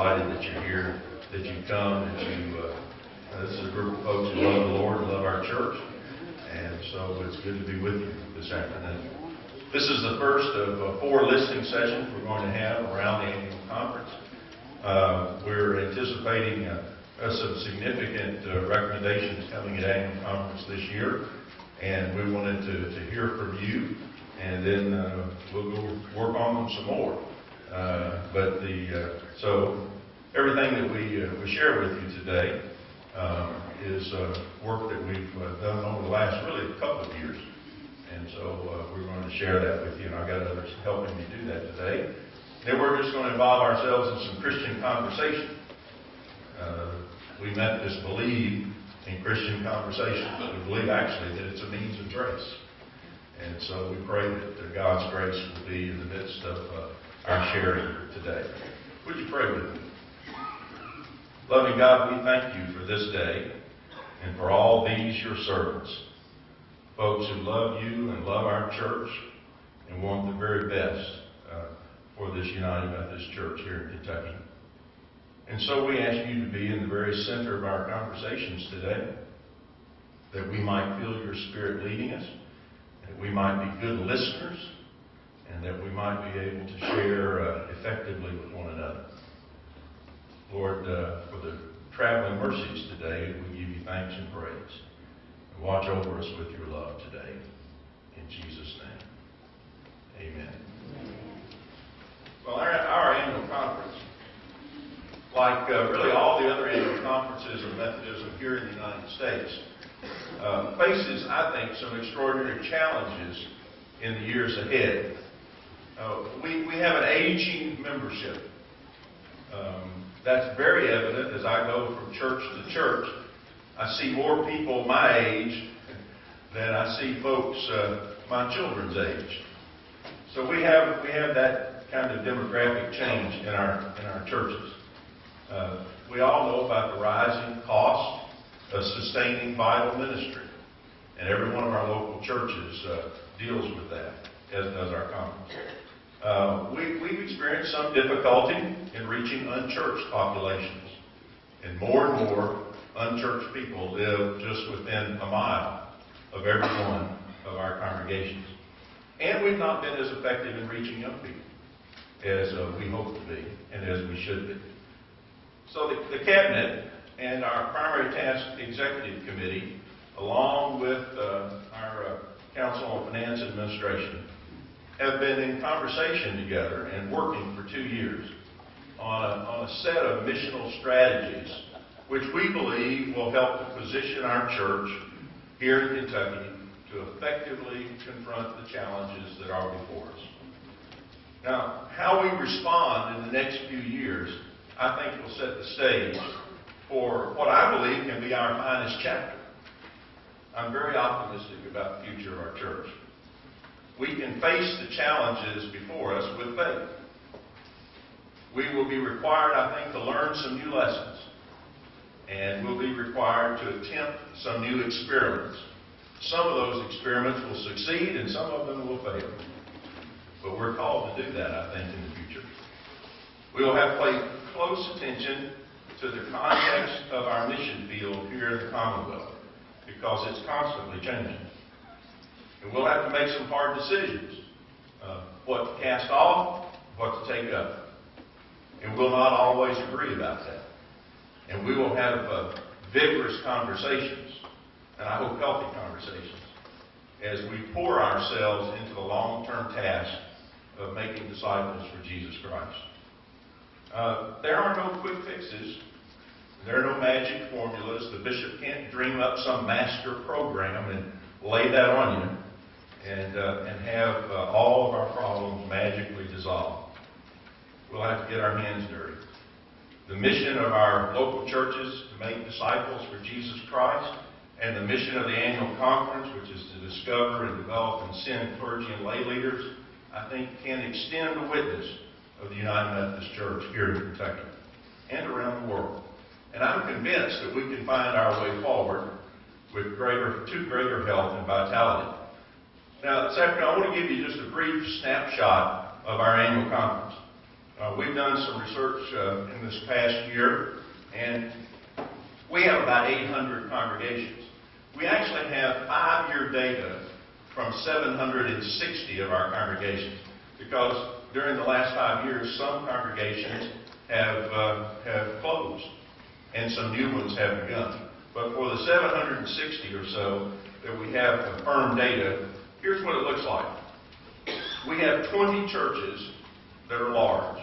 delighted that you're here, that you've come, this is a group of folks who love the Lord and love our church. And so it's good to be with you this afternoon. This is the first of 4 listening sessions we're going to have around the annual conference. We're anticipating some significant recommendations coming at annual conference this year. And we wanted to hear from you, and then we'll go work on them some more. So everything that we share with you today is work that we've done over the last really couple of years. And so we're going to share that with you, and I've got others helping me do that today. Then we're just going to involve ourselves in some Christian conversation. We Methodists believe in Christian conversation, but we believe actually that it's a means of grace. And so we pray that God's grace will be in the midst of our sharing today. Would you pray with me? Loving God, we thank you for this day and for all these your servants, folks who love you and love our church and want the very best for this United Methodist Church here in Kentucky. And so we ask you to be in the very center of our conversations today, that we might feel your Spirit leading us, that we might be good listeners, and that we might be able to share effectively with one another. Lord, for the traveling mercies today, we give you thanks and praise. And watch over us with your love today. In Jesus' name, amen. Well, our annual conference, like really all the other annual conferences of Methodism here in the United States, faces, I think, some extraordinary challenges in the years ahead. We have an aging membership. That's very evident as I go from church to church. I see more people my age than I see folks my children's age. So we have that kind of demographic change in our churches. We all know about the rising cost of sustaining vital ministry, and every one of our local churches deals with that, as does our conference. We've experienced some difficulty in reaching unchurched populations, and more unchurched people live just within a mile of every one of our congregations. And we've not been as effective in reaching young people as we hope to be and as we should be. So the Cabinet and our Primary Task Executive Committee, along with our Council on Finance Administration, have been in conversation together and working for 2 years on a set of missional strategies which we believe will help to position our church here in Kentucky to effectively confront the challenges that are before us. Now, how we respond in the next few years, I think, will set the stage for what I believe can be our finest chapter. I'm very optimistic about the future of our church. We can face the challenges before us with faith. We will be required, I think, to learn some new lessons. And we'll be required to attempt some new experiments. Some of those experiments will succeed and some of them will fail. But we're called to do that, I think, in the future. We will have to pay close attention to the context of our mission field here in the Commonwealth, because it's constantly changing. And we'll have to make some hard decisions, what to cast off, what to take up. And we'll not always agree about that. And we will have vigorous conversations, and I hope healthy conversations, as we pour ourselves into the long-term task of making disciples for Jesus Christ. There are no quick fixes. There are no magic formulas. The bishop can't dream up some master program and lay that on you and have all of our problems magically dissolved. We'll have to get our hands dirty. The mission of our local churches to make disciples for Jesus Christ, and the mission of the annual conference, which is to discover and develop and send clergy and lay leaders, I think can extend the witness of the United Methodist Church here in Kentucky and around the world. And I'm convinced that we can find our way forward with greater health and vitality. Now, this afternoon, I want to give you just a brief snapshot of our annual conference. We've done some research in this past year, and we have about 800 congregations. We actually have 5-year data from 760 of our congregations, because during the last 5 years, some congregations have closed, and some new ones have begun. But for the 760 or so that we have confirmed data, here's what it looks like. We have 20 churches that are large,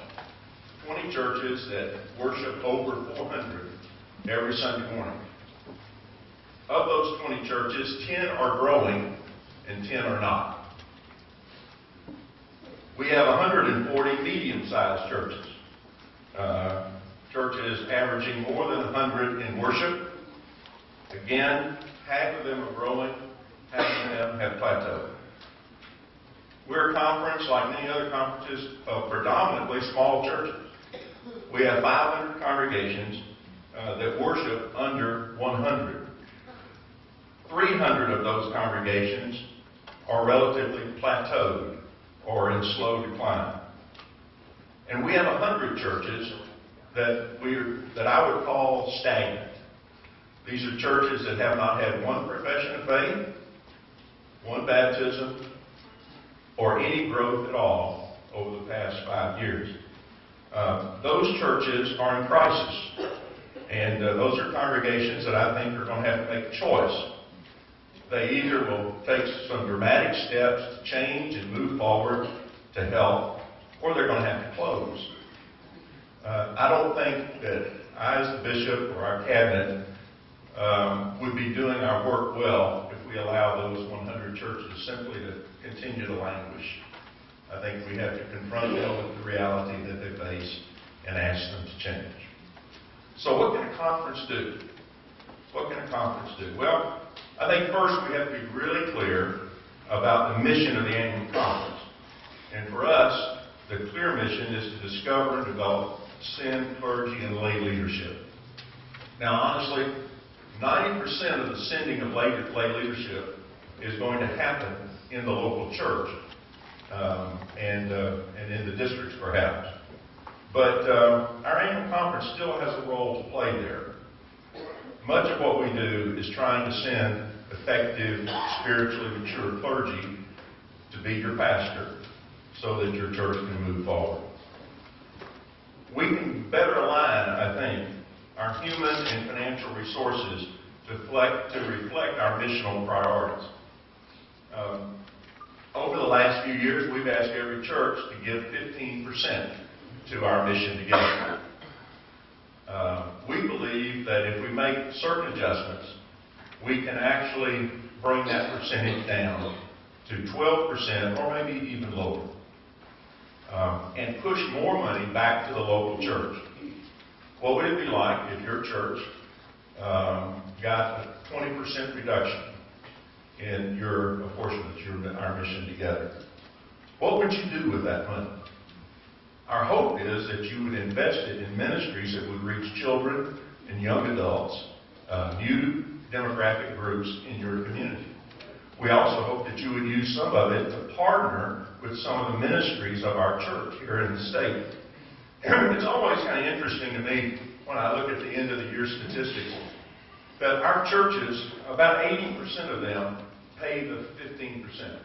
20 churches that worship over 400 every Sunday morning. Of those 20 churches, 10 are growing and 10 are not. We have 140 medium-sized churches. Churches averaging more than 100 in worship. Again, half of them are growing, half of them have plateaued. We're a conference, like many other conferences, of predominantly small churches. We have 500 congregations that worship under 100. 300 of those congregations are relatively plateaued or in slow decline. And we have 100 churches that I would call stagnant. These are churches that have not had one profession of faith, one baptism, or any growth at all over the past 5 years. Those churches are in crisis. And those are congregations that I think are going to have to make a choice. They either will take some dramatic steps to change and move forward to help, or they're going to have to close. I don't think that I, as the bishop or our cabinet, would be doing our work well if we allow those 100 churches simply to continue to languish. I think we have to confront them with the reality that they face and ask them to change. So what can a conference do? What can a conference do? Well, I think first we have to be really clear about the mission of the annual conference. And for us, the clear mission is to discover and develop send clergy and lay leadership. Now, honestly, 90% of the sending of lay leadership is going to happen in the local church and in the districts, perhaps. But our annual conference still has a role to play there. Much of what we do is trying to send effective, spiritually mature clergy to be your pastor so that your church can move forward. We can better align, I think, our human and financial resources to reflect our missional priorities. Over the last few years, we've asked every church to give 15% to our mission together. We believe that if we make certain adjustments, we can actually bring that percentage down to 12% or maybe even lower, and push more money back to the local church. What would it be like if your church got a 20% reduction in your apportionment, our mission together? What would you do with that money? Our hope is that you would invest it in ministries that would reach children and young adults, new demographic groups in your community. We also hope that you would use some of it to partner with some of the ministries of our church here in the state. It's always kind of interesting to me when I look at the end of the year statistics that our churches, about 80% of them pay the 15%.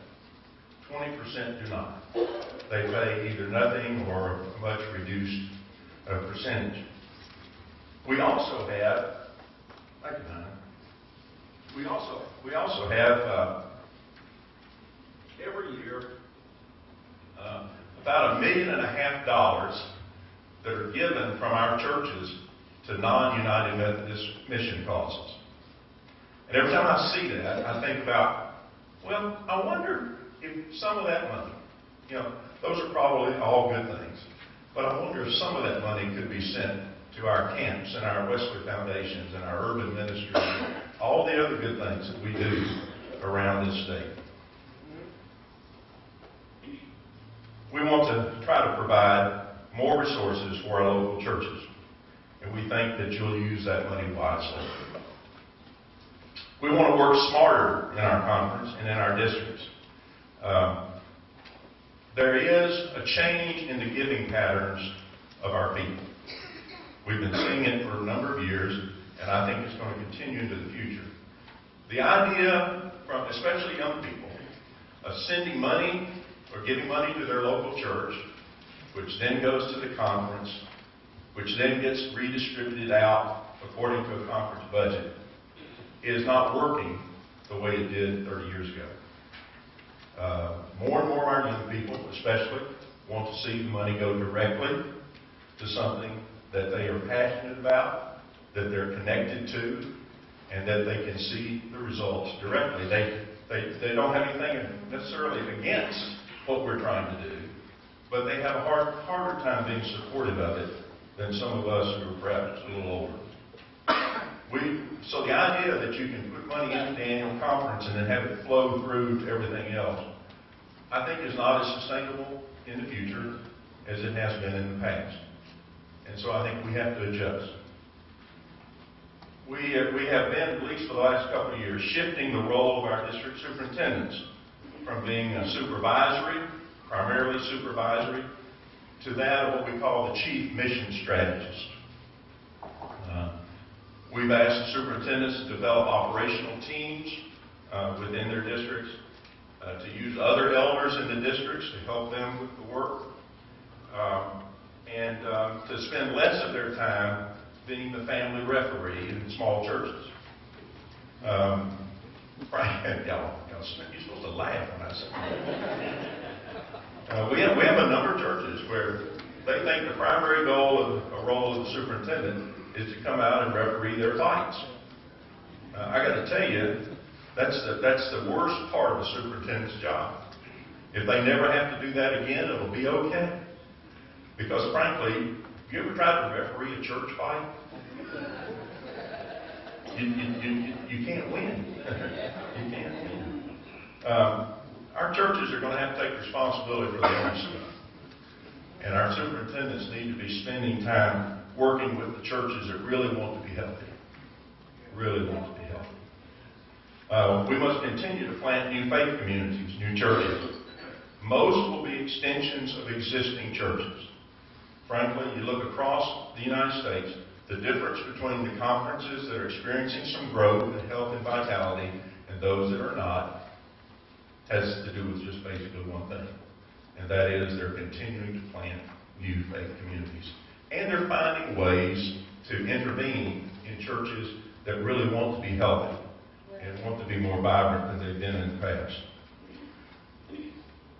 20% do not. They pay either nothing or a much reduced percentage. We also have, every year about $1.5 million that are given from our churches to non-United Methodist mission causes. And every time I see that, I think about, well, I wonder if some of that money, those are probably all good things, but I wonder if some of that money could be sent to our camps and our Wesley Foundations and our urban ministries, all the other good things that we do around this state. We want to try to provide more resources for our local churches, and we think that you'll use that money wisely. We want to work smarter in our conference and in our districts. there is a change in the giving patterns of our people. We've been seeing it for a number of years, and I think it's going to continue into the future. The idea from especially young people of sending money or giving money to their local church, which then goes to the conference, which then gets redistributed out according to a conference budget, is not working the way it did 30 years ago. More and more of our young people, especially, want to see the money go directly to something that they are passionate about, that they're connected to, and that they can see the results directly. They don't have anything necessarily against what we're trying to do, but they have a harder time being supportive of it than some of us who are perhaps a little older. So the idea that you can put money into the annual conference and then have it flow through to everything else, I think is not as sustainable in the future as it has been in the past. And so I think we have to adjust. We have been, at least for the last couple of years, shifting the role of our district superintendents from being supervisory, primarily supervisory, to that of what we call the chief mission strategist. We've asked the superintendents to develop operational teams within their districts, to use other elders in the districts to help them with the work, and to spend less of their time being the family referee in small churches. You're supposed to laugh when I say that. We have a number of churches where they think the primary goal of a role of the superintendent is to come out and referee their fights. I got to tell you, that's the worst part of the superintendent's job. If they never have to do that again, it'll be okay. Because frankly, you ever tried to referee a church fight? You can't win. You can't win. Our churches are going to have to take responsibility for their own stuff. And our superintendents need to be spending time working with the churches that really want to be healthy. Really want to be healthy. We must continue to plant new faith communities, new churches. Most will be extensions of existing churches. Frankly, you look across the United States, the difference between the conferences that are experiencing some growth and health and vitality and those that are not has to do with just basically one thing, and that is they're continuing to plant new faith communities. And they're finding ways to intervene in churches that really want to be healthy and want to be more vibrant than they've been in the past.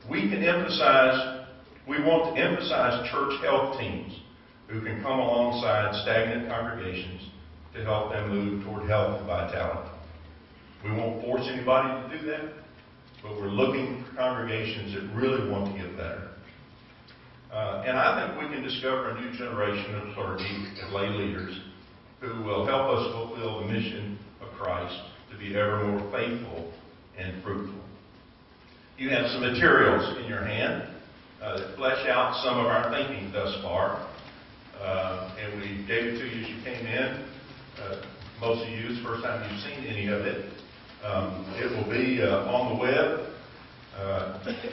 We want to emphasize church health teams who can come alongside stagnant congregations to help them move toward health and vitality. We won't force anybody to do that, but we're looking for congregations that really want to get better. And I think we can discover a new generation of clergy and lay leaders who will help us fulfill the mission of Christ to be ever more faithful and fruitful. You have some materials in your hand that flesh out some of our thinking thus far. And we gave it to you as you came in. Most of you, it's the first time you've seen any of it. It will be on the web.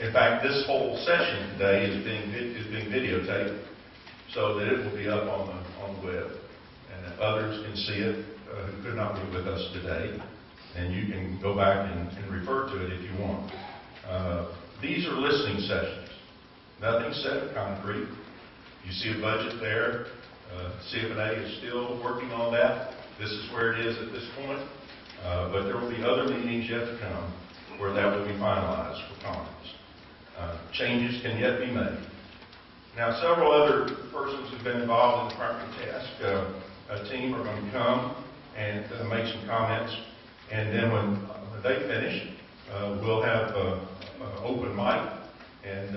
In fact, this whole session today is being videotaped so that it will be up on the web. And others can see it who could not be with us today. And you can go back and refer to it if you want. These are listening sessions. Nothing set in concrete. You see a budget there. CFNA is still working on that. This is where it is at this point. But there will be other meetings yet to come where that will be finalized for conference. Changes can yet be made. Now, several other persons who've been involved in the primary task team are going to come and make some comments. And then when they finish, we'll have an open mic and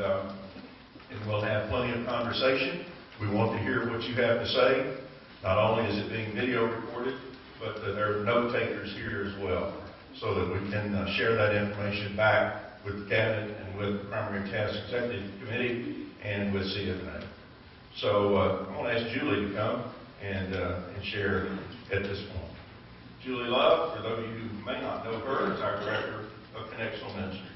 we'll have plenty of conversation. We want to hear what you have to say. Not only is it being video recorded, but there are note takers here as well, so that we can share that information back with the cabinet and with the primary task executive committee and with CFNA. So I'm going to ask Julie to come and share at this point. Julie Love, for those of you who may not know her, is our Director of Connectional Ministries.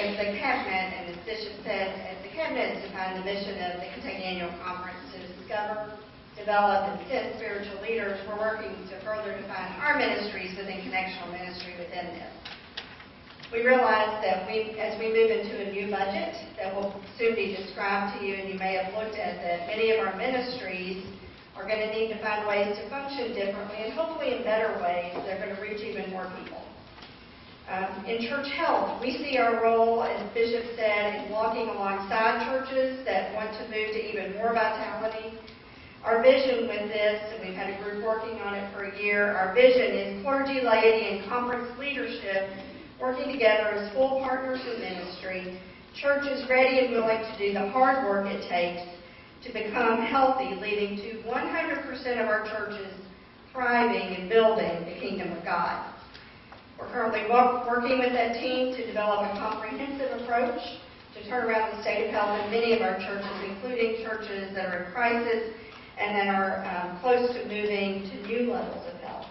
as the cabinet, and as Bishop said, as the cabinet has defined the mission of the Kentucky Annual Conference to discover, develop, and send spiritual leaders, we're working to further define our ministries within connectional ministry within this. We realize that as we move into a new budget that will soon be described to you, and you may have looked at, that many of our ministries are going to need to find ways to function differently and hopefully in better ways that are going to reach even more people. In church health, we see our role, as Bishop said, in walking alongside churches that want to move to even more vitality. Our vision with this, and we've had a group working on it for a year, our vision is clergy, laity, and conference leadership working together as full partners in ministry, churches ready and willing to do the hard work it takes to become healthy, leading to 100% of our churches thriving and building the kingdom of God. We're currently working with that team to develop a comprehensive approach to turn around the state of health in many of our churches, including churches that are in crisis and that are close to moving to new levels of health.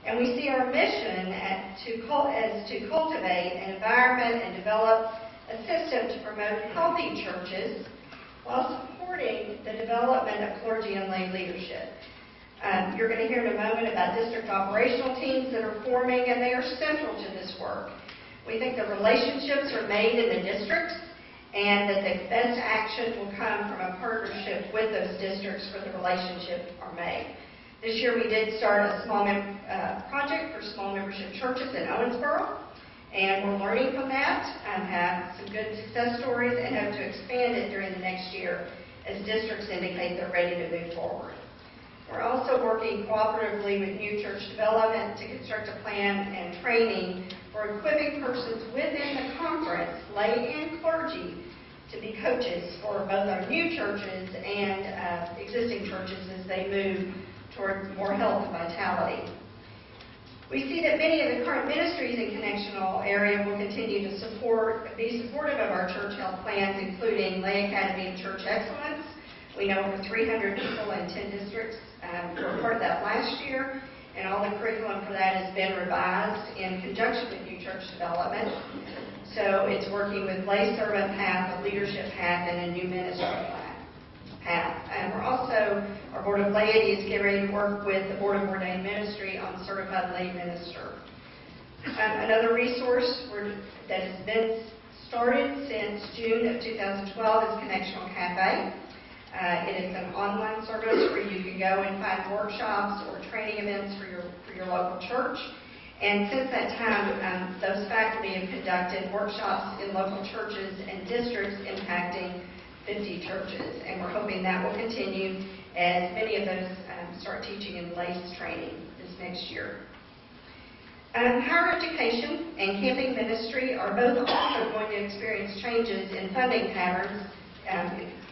And we see our mission as to cultivate an environment and develop a system to promote healthy churches while supporting the development of clergy and lay leadership. You're going to hear in a moment about district operational teams that are forming, and they are central to this work. We think the relationships are made in the districts, and that the best action will come from a partnership with those districts where the relationships are made. This year we did start a small project for small membership churches in Owensboro, and we're learning from that, have some good success stories, and hope to expand it during the next year as districts indicate they're ready to move forward. We're also working cooperatively with new church development to construct a plan and training for equipping persons within the conference, lay and clergy, to be coaches for both our new churches and existing churches as they move toward more health and vitality. We see that many of the current ministries in connectional area will continue to be supportive of our church health plans, including Lay Academy and Church Excellence. We know over 300 people in 10 districts were part of that last year, and all the curriculum for that has been revised in conjunction with new church development. So it's working with lay servant path, a leadership path, and a new ministry path. And we're also, our Board of Laity is getting ready to work with the Board of Ordained Ministry on certified lay minister. Another resource that has been started since June of 2012 is Connectional Cafe. It is an online service where you can go and find workshops or training events for your local church. And since that time, those faculty have conducted workshops in local churches and districts impacting 50 churches. And we're hoping that will continue as many of those start teaching in LACE training this next year. Higher education and camping ministry are both also going to experience changes in funding patterns.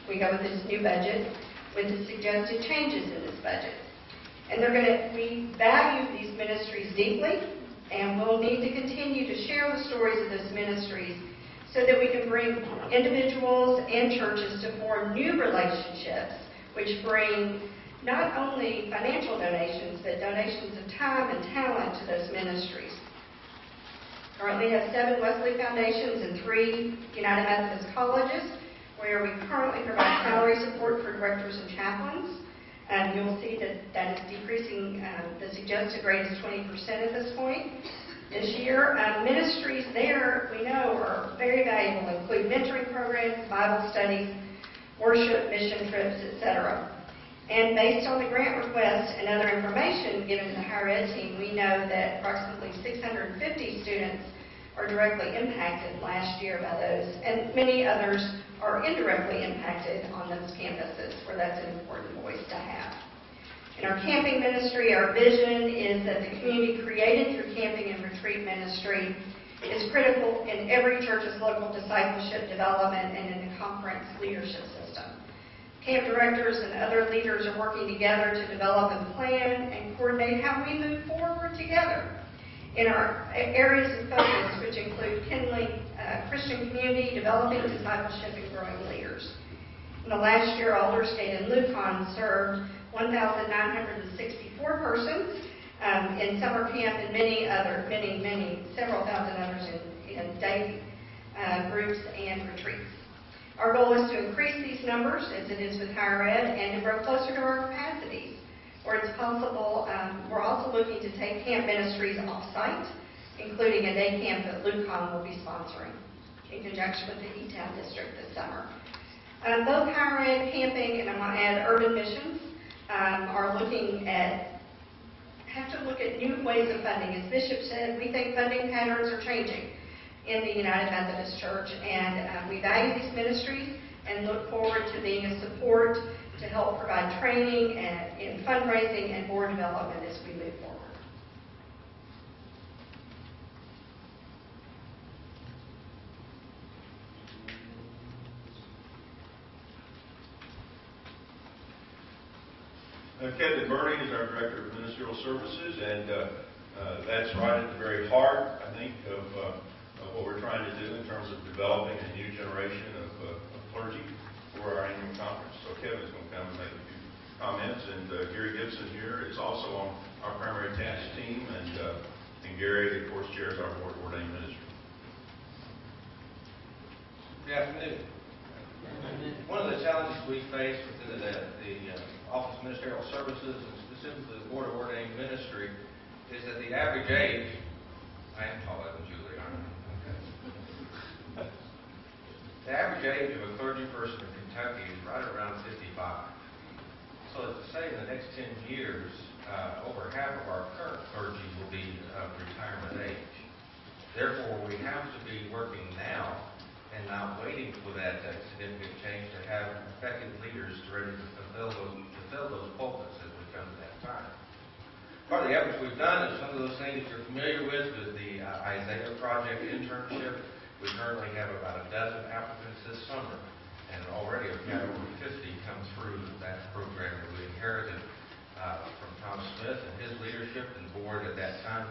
We go with this new budget with the suggested changes in this budget. And we value these ministries deeply, and we'll need to continue to share the stories of those ministries so that we can bring individuals and churches to form new relationships, which bring not only financial donations, but donations of time and talent to those ministries. Currently have 7 Wesley Foundations and 3 United Methodist colleges, where we currently provide salary support for directors and chaplains. You'll see that is decreasing. The suggested rate is 20% at this point. This year, ministries there, we know, are very valuable, include mentoring programs, Bible studies, worship, mission trips, etc. And based on the grant request and other information given to the higher ed team, we know that approximately 650 students are directly impacted last year by those, and many others are indirectly impacted on those campuses where that's an important voice to have. In our camping ministry, our vision is that the community created through camping and retreat ministry is critical in every church's local discipleship development and in the conference leadership system. Camp directors and other leaders are working together to develop and plan and coordinate how we move forward together in our areas of focus, which include kindling Christian community, developing discipleship, and growing leaders. In the last year, Aldersgate and Lucan served 1,964 persons in summer camp, and several thousand others in day group and retreats. Our goal is to increase these numbers, as it is with higher ed, and to grow closer to our capacities. Where it's possible, we're also looking to take camp ministries off-site, including a day camp that LUCOM will be sponsoring in conjunction with the E-Town District this summer. Both higher ed, camping, and I want to add urban missions, have to look at new ways of funding. As Bishop said, we think funding patterns are changing in the United Methodist Church, and we value these ministries and look forward to being a support to help provide training and in fundraising and board development as we move forward. Kevin Burning is our Director of Ministerial Services, and that's right at the very heart, I think, of what we're trying to do in terms of developing a new generation of clergy for our annual conference. So Kevin's going to come and make a few comments, and Gary Gibson here is also on our primary task team, and Gary, of course, chairs our board of ordained ministry. Good afternoon. One of the challenges we face within the Office of Ministerial Services, and specifically the Board of Ordained Ministry, is that the average age, I am taller than Julie, aren't I? Okay. The average age of a clergy person in Kentucky is right around 55. So to say in the next 10 years, over half of our current clergy will be of retirement age. Therefore, we have to be working now and not waiting for that significant change to have effective leaders ready to fill those pulpits as we come to that time. Part of the efforts we've done is some of those things you're familiar with the Isaiah Project internship. We currently have about a dozen applicants this summer, and already we've had over 50 come through that program that we inherited from Tom Smith and his leadership and board at that time.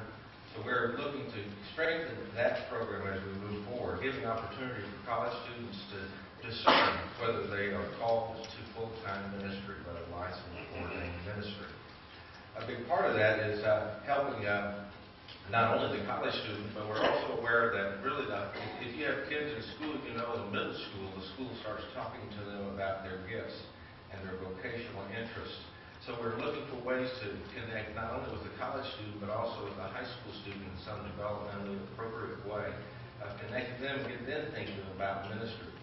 So we're looking to strengthen that program as we move forward, giving opportunity for college students to discern whether they are called to full-time ministry by a licensed ordained ministry. A big part of that is helping not only the college students, but we're also aware that really if you have kids in school, in middle school, the school starts talking to them about their gifts and their vocational interests. So we're looking for ways to connect not only with the college student, but also with the high school student in some developmentally appropriate way, connecting them, get them thinking about ministry.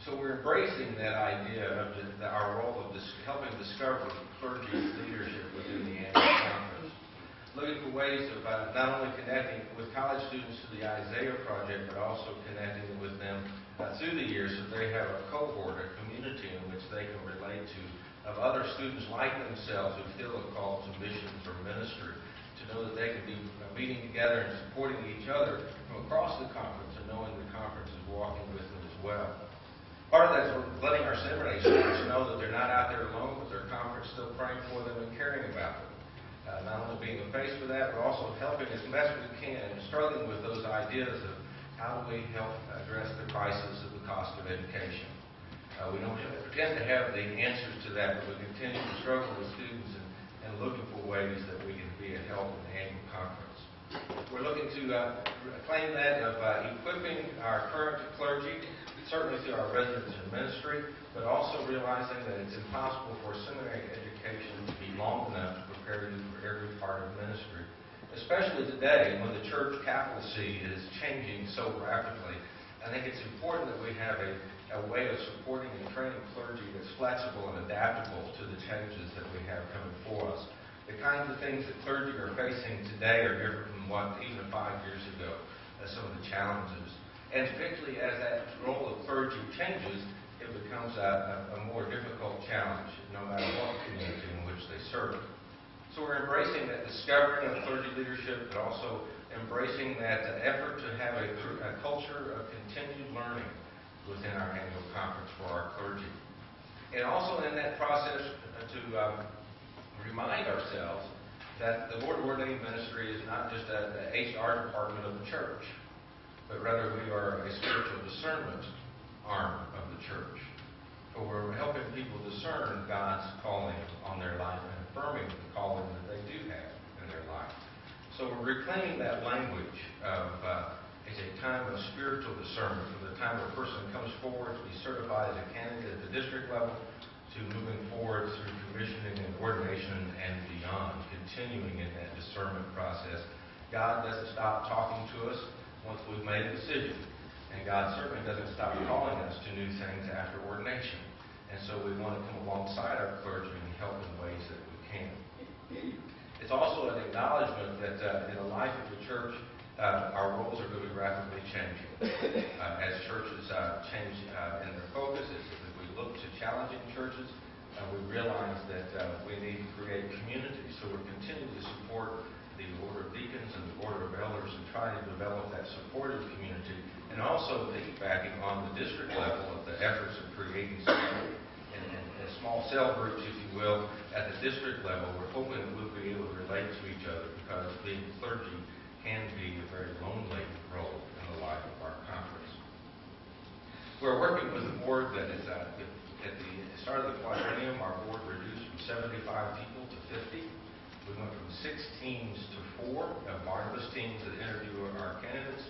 So we're embracing that idea of our role of helping discover clergy leadership within the annual conference. Looking for ways of not only connecting with college students to the Isaiah Project, but also connecting with them through the years so they have a cohort, a community in which they can relate to, of other students like themselves who feel a call to mission for ministry, to know that they can be meeting together and supporting each other from across the conference and knowing the conference is walking with them as well. Part of that is letting our seminary students know that they're not out there alone, but their conference still praying for them and caring about them. Not only being a face for that, but also helping as best we can and struggling with those ideas of how do we help address the crisis of the cost of education. We don't pretend to have the answers to that, but we continue to struggle with students and looking for ways that we can be a help in the annual conference. We're looking to claim that of equipping our current clergy, certainly through our residence in ministry, but also realizing that it's impossible for seminary education to be long enough to prepare you for every part of ministry, especially today when the church capital C is changing so rapidly. I think it's important that we have a way of supporting and training clergy that's flexible and adaptable to the changes that we have coming for us. The kinds of things that clergy are facing today are different from what even 5 years ago, some of the challenges. And particularly as that role of clergy changes, it becomes a more difficult challenge, no matter what community in which they serve. So we're embracing that discovering of clergy leadership, but also embracing that effort to have a culture of continued learning within our annual conference for our clergy. And also in that process to remind ourselves that the Board of Ordained Ministry is not just the HR department of the church, but rather we are a spiritual discernment arm of the church. But we're helping people discern God's calling on their life and affirming the calling that they do have in their life. So we're reclaiming that language of is a time of spiritual discernment, from the time a person comes forward to be certified as a candidate at the district level to moving forward through commissioning and ordination and beyond, continuing in that discernment process. God doesn't stop talking to us once we've made a decision, and God certainly doesn't stop calling us to new things after ordination. And so we want to come alongside our clergy and help in ways that we can. It's also an acknowledgement that in the life of the church, our roles are really rapidly changing. As churches change in their focus, as we look to challenging churches, we realize that we need to create communities. So we're continuing to support the Order of Deacons and the Order of Elders and try to develop that supportive community, and also piggybacking on the district level of the efforts of creating support and small cell groups, if you will, at the district level. We're hoping that we'll be able to relate to each other, because being clergy can be a very lonely role in the life of our conference. We're working with a board that is at the start of the quadrennium, our board reduced from 75 people to 50. We went from 6 teams to 4 Barnabas teams that interview our candidates.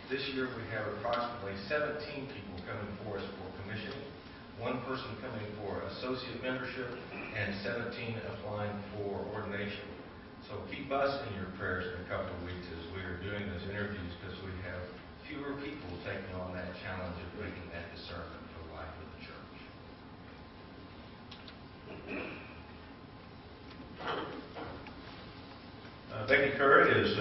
This year we have approximately 17 people coming for us for commissioning, 1 person coming for associate membership, and 17 applying for ordination. So keep us in your prayers in a couple of weeks as we are doing those interviews, because we have fewer people taking on that challenge of making that discernment for the life of the church. Becky Curry is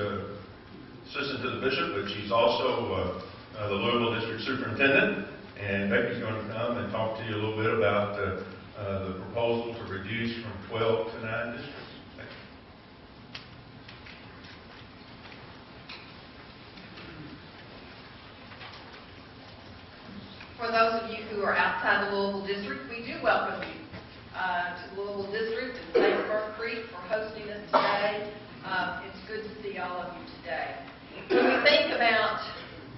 assistant to the bishop, but she's also the Louisville District Superintendent. And Becky's going to come and talk to you a little bit about the proposal to reduce from 12 to 9 districts. For those of you who are outside the Louisville District, we do welcome you to the Louisville District and thank Burke Creek for hosting us today. It's good to see all of you today. When we think about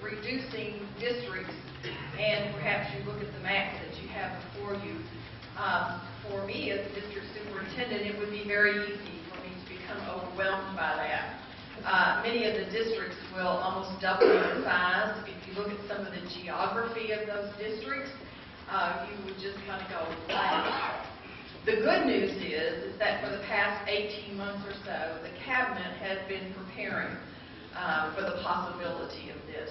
reducing districts, and perhaps you look at the map that you have before you, for me as a district superintendent, it would be very easy for me to become overwhelmed by that. Many of the districts will almost double in size. If you look at some of the geography of those districts, you would just kind of go, wow. The good news is that for the past 18 months or so, the Cabinet has been preparing for the possibility of this.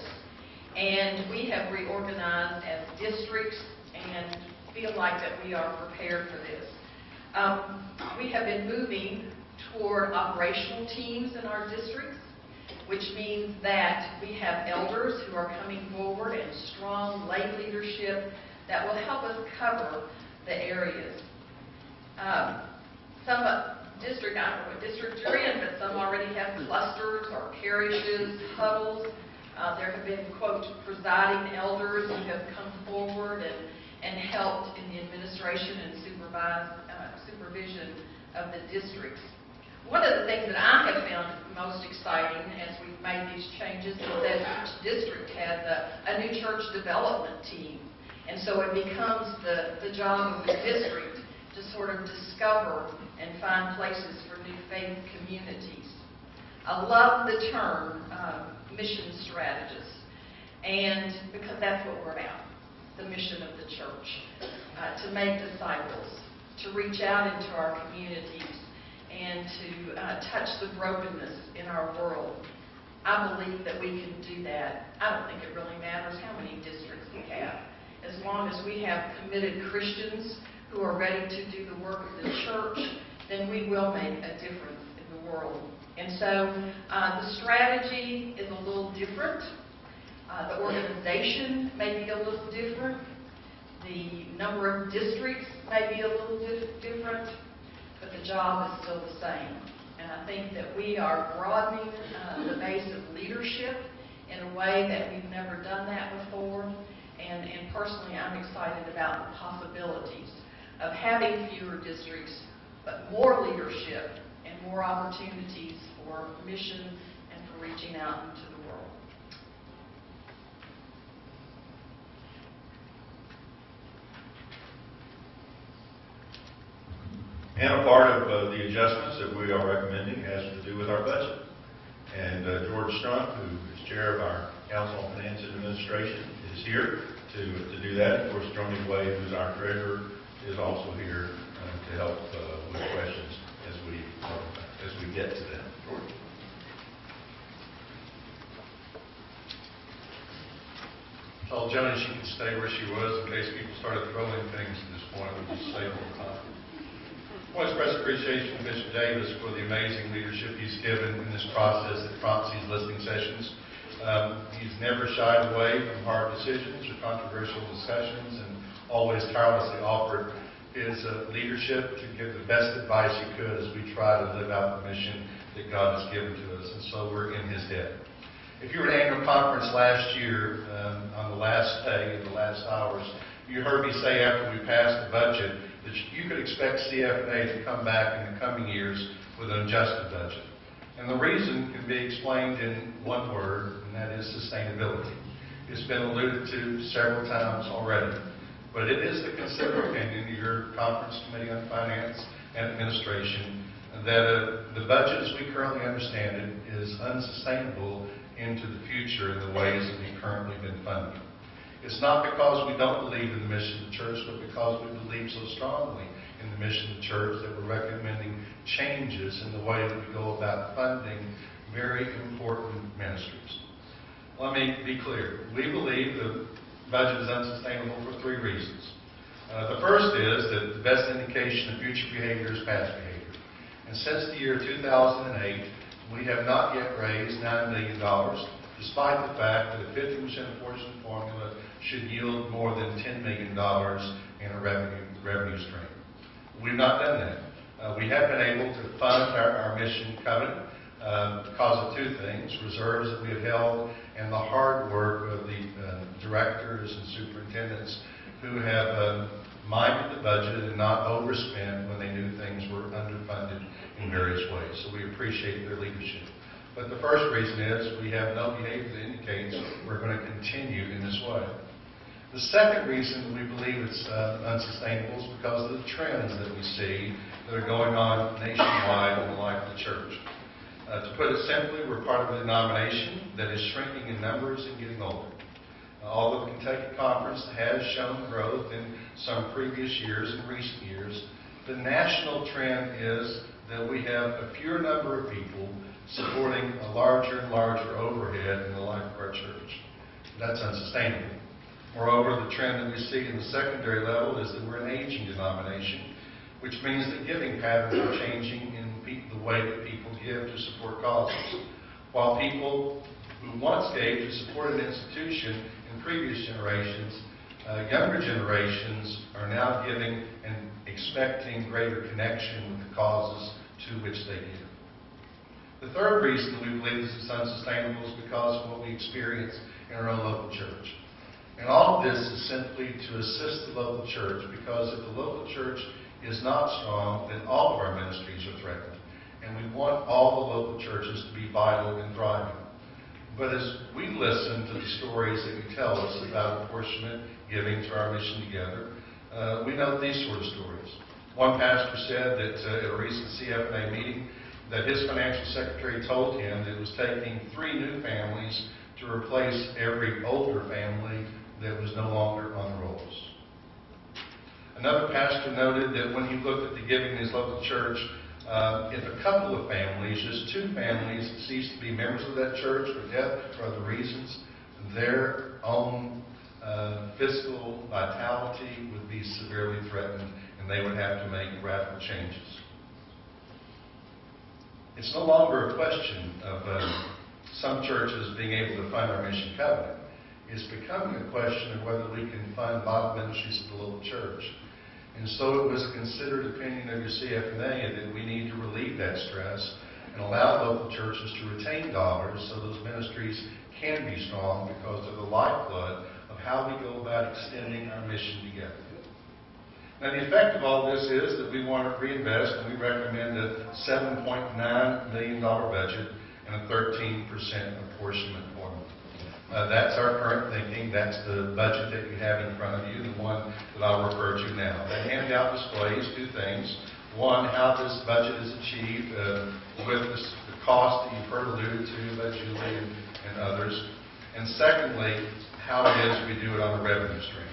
And we have reorganized as districts and feel like that we are prepared for this. We have been moving toward operational teams in our districts, which means that we have elders who are coming forward and strong lay leadership that will help us cover the areas. Some district, I don't know what district you're in, but some already have clusters or parishes, huddles. There have been, quote, presiding elders who have come forward and helped in the administration and supervision of the districts. One of the things that I have found most exciting as we've made these changes is that each district has a new church development team. And so it becomes the job of the district to sort of discover and find places for new faith communities. I love the term mission strategist, and because that's what we're about, the mission of the church, to make disciples, to reach out into our communities, and to touch the brokenness in our world. I believe that we can do that. I don't think it really matters how many districts we have. As long as we have committed Christians who are ready to do the work of the church, then we will make a difference in the world. And so the strategy is a little different. The organization may be a little different. The number of districts may be a little different, but the job is still the same. And I think that we are broadening the base of leadership in a way that we've never done that before. And personally, I'm excited about the possibilities of having fewer districts, but more leadership and more opportunities for mission and for reaching out into the world. And a part of the adjustments that we are recommending has to do with our budget. And George Strunk, who is chair of our Council on Finance and Administration is here to do that. Of course, Joni Wade, who's our treasurer, is also here to help with questions as we get to them. George? I told Joni she could stay where she was in case people started throwing things at this point. We just save more time. I want to express appreciation to Bishop Davis for the amazing leadership he's given in this process that prompts these listening sessions. He's never shied away from hard decisions or controversial discussions and always tirelessly offered his leadership to give the best advice he could as we try to live out the mission that God has given to us. And so we're in his debt. If you were at annual conference last year, on the last day, in the last hours, you heard me say after we passed the budget that you could expect CFNA to come back in the coming years with an adjusted budget. And the reason can be explained in one word, and that is sustainability. It's been alluded to several times already. But it is the considered opinion of your Conference Committee on Finance and Administration that the budget as we currently understand it is unsustainable into the future in the ways that we've currently been funding. It's not because we don't believe in the mission of the church, but because we believe so strongly in the mission of the church that we're recommending changes in the way that we go about funding very important ministries. Let me be clear. We believe the budget is unsustainable for three reasons. The first is that the best indication of future behavior is past behavior. And since the year 2008, we have not yet raised $9 million, despite the fact that a 50% apportionment formula should yield more than $10 million in a revenue stream. We've not done that. We have been able to fund our mission covenant because of two things: reserves that we have held and the hard work of the directors and superintendents who have minded the budget and not overspent when they knew things were underfunded in various ways. So we appreciate their leadership. But the first reason is we have no behavior that indicates we're going to continue in this way. The second reason we believe it's unsustainable is because of the trends that we see that are going on nationwide in the life of the church. To put it simply, we're part of a denomination that is shrinking in numbers and getting older. Although the Kentucky Conference has shown growth in some previous years and recent years, the national trend is that we have a fewer number of people supporting a larger and larger overhead in the life of our church. That's unsustainable. Moreover, the trend that we see in the secondary level is that we're an aging denomination, which means that giving patterns are changing in the way that people give to support causes. While people who once gave to support an institution in previous generations, younger generations are now giving and expecting greater connection with the causes to which they give. The third reason we believe this is unsustainable is because of what we experience in our own local church. And all of this is simply to assist the local church, because if the local church is not strong, then all of our ministries are threatened. And we want all the local churches to be vital and thriving. But as we listen to the stories that you tell us about apportionment, giving to our mission together, we know these sort of stories. One pastor said that at a recent CFNA meeting that his financial secretary told him that it was taking 3 new families to replace every older family that was no longer on the rolls. Another pastor noted that when he looked at the giving in his local church, if a couple of families, just 2 families, ceased to be members of that church for death or other reasons, their own fiscal vitality would be severely threatened, and they would have to make radical changes. It's no longer a question of some churches being able to fund our mission covenant. It's becoming a question of whether we can fund Bible ministries at the local church. And so it was a considered opinion of your CFNA that we need to relieve that stress and allow local churches to retain dollars so those ministries can be strong, because they're the lifeblood of how we go about extending our mission together. Now, the effect of all this is that we want to reinvest, and we recommend a $7.9 million budget and a 13% apportionment formula. That's our current thinking. That's the budget that you have in front of you, the one that I'll refer to now. That handout displays 2 things. One, how this budget is achieved with the cost that you've heard alluded to by Julie and others. And secondly, how it is we do it on the revenue stream.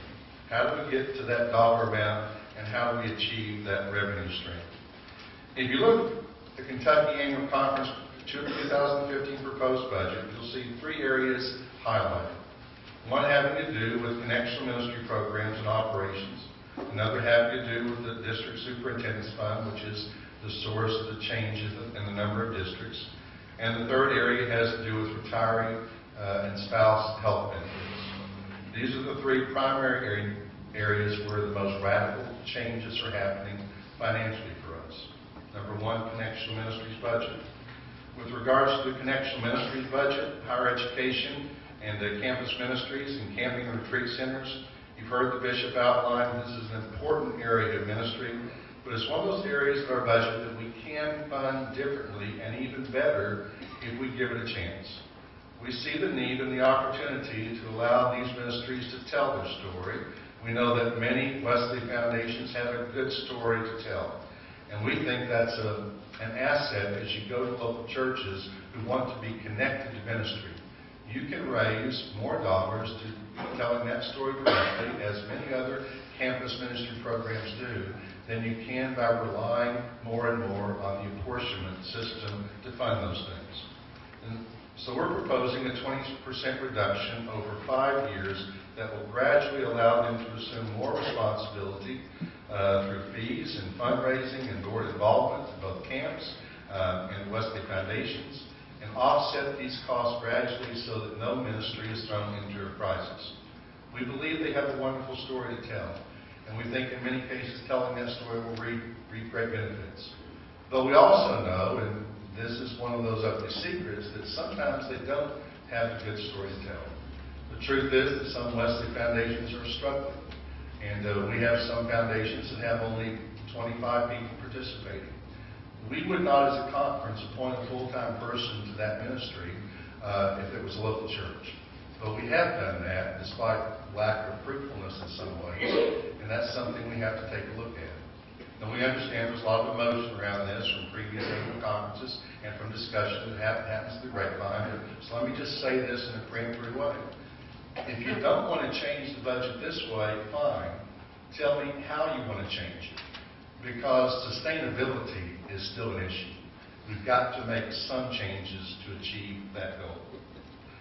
How do we get to that dollar amount, and how do we achieve that revenue stream? If you look at the Kentucky Annual Conference 2015 proposed budget, you'll see three areas highlighted. One having to do with connectional ministry programs and operations. Another having to do with the District Superintendent's Fund, which is the source of the changes in the number of districts. And the third area has to do with retiree and spouse health benefits. These are the three primary areas where the most radical changes are happening financially for us. Number one, connectional ministries budget. With regards to the connectional ministries budget, higher education and campus ministries and camping and retreat centers, you've heard the bishop outline. This is an important area of ministry, but it's one of those areas of our budget that we can fund differently and even better if we give it a chance. We see the need and the opportunity to allow these ministries to tell their story. We know that many Wesley foundations have a good story to tell, and we think that's an asset as you go to local churches who want to be connected to ministry. You can raise more dollars to telling that story directly, as many other campus ministry programs do, than you can by relying more and more on the apportionment system to fund those things. And so we're proposing a 20% reduction over 5 years that will gradually allow them to assume more responsibility through fees and fundraising and board involvement in both camps and Wesley foundations, and offset these costs gradually so that no ministry is thrown into a crisis. We believe they have a wonderful story to tell, and we think in many cases telling that story will reap great benefits. Though we also know, and this is one of those ugly secrets, that sometimes they don't have a good story to tell. The truth is that some Wesley foundations are struggling, and we have some foundations that have only 25 people participating. We would not, as a conference, appoint a full-time person to that ministry if it was a local church. But we have done that despite lack of fruitfulness in some ways, and that's something we have to take a look at. And we understand there's a lot of emotion around this from previous annual conferences and from discussion that happens to the grapevine. So let me just say this in a peremptory way. If you don't want to change the budget this way, fine. Tell me how you want to change it, because sustainability is still an issue. We've got to make some changes to achieve that goal.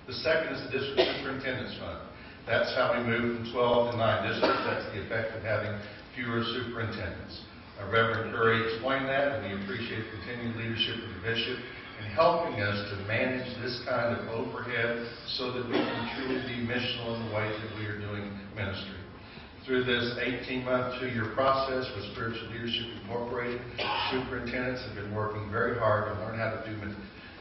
The second is the District Superintendent's Fund. That's how we move from 12 to 9 districts. That's the effect of having fewer superintendents. Reverend Curry explained that, and we appreciate the continued leadership of the bishop in helping us to manage this kind of overhead so that we can truly be missional in the way that we are doing ministry. Through this 18-month, 2-year process with Spiritual Leadership Incorporated, superintendents have been working very hard to learn how to do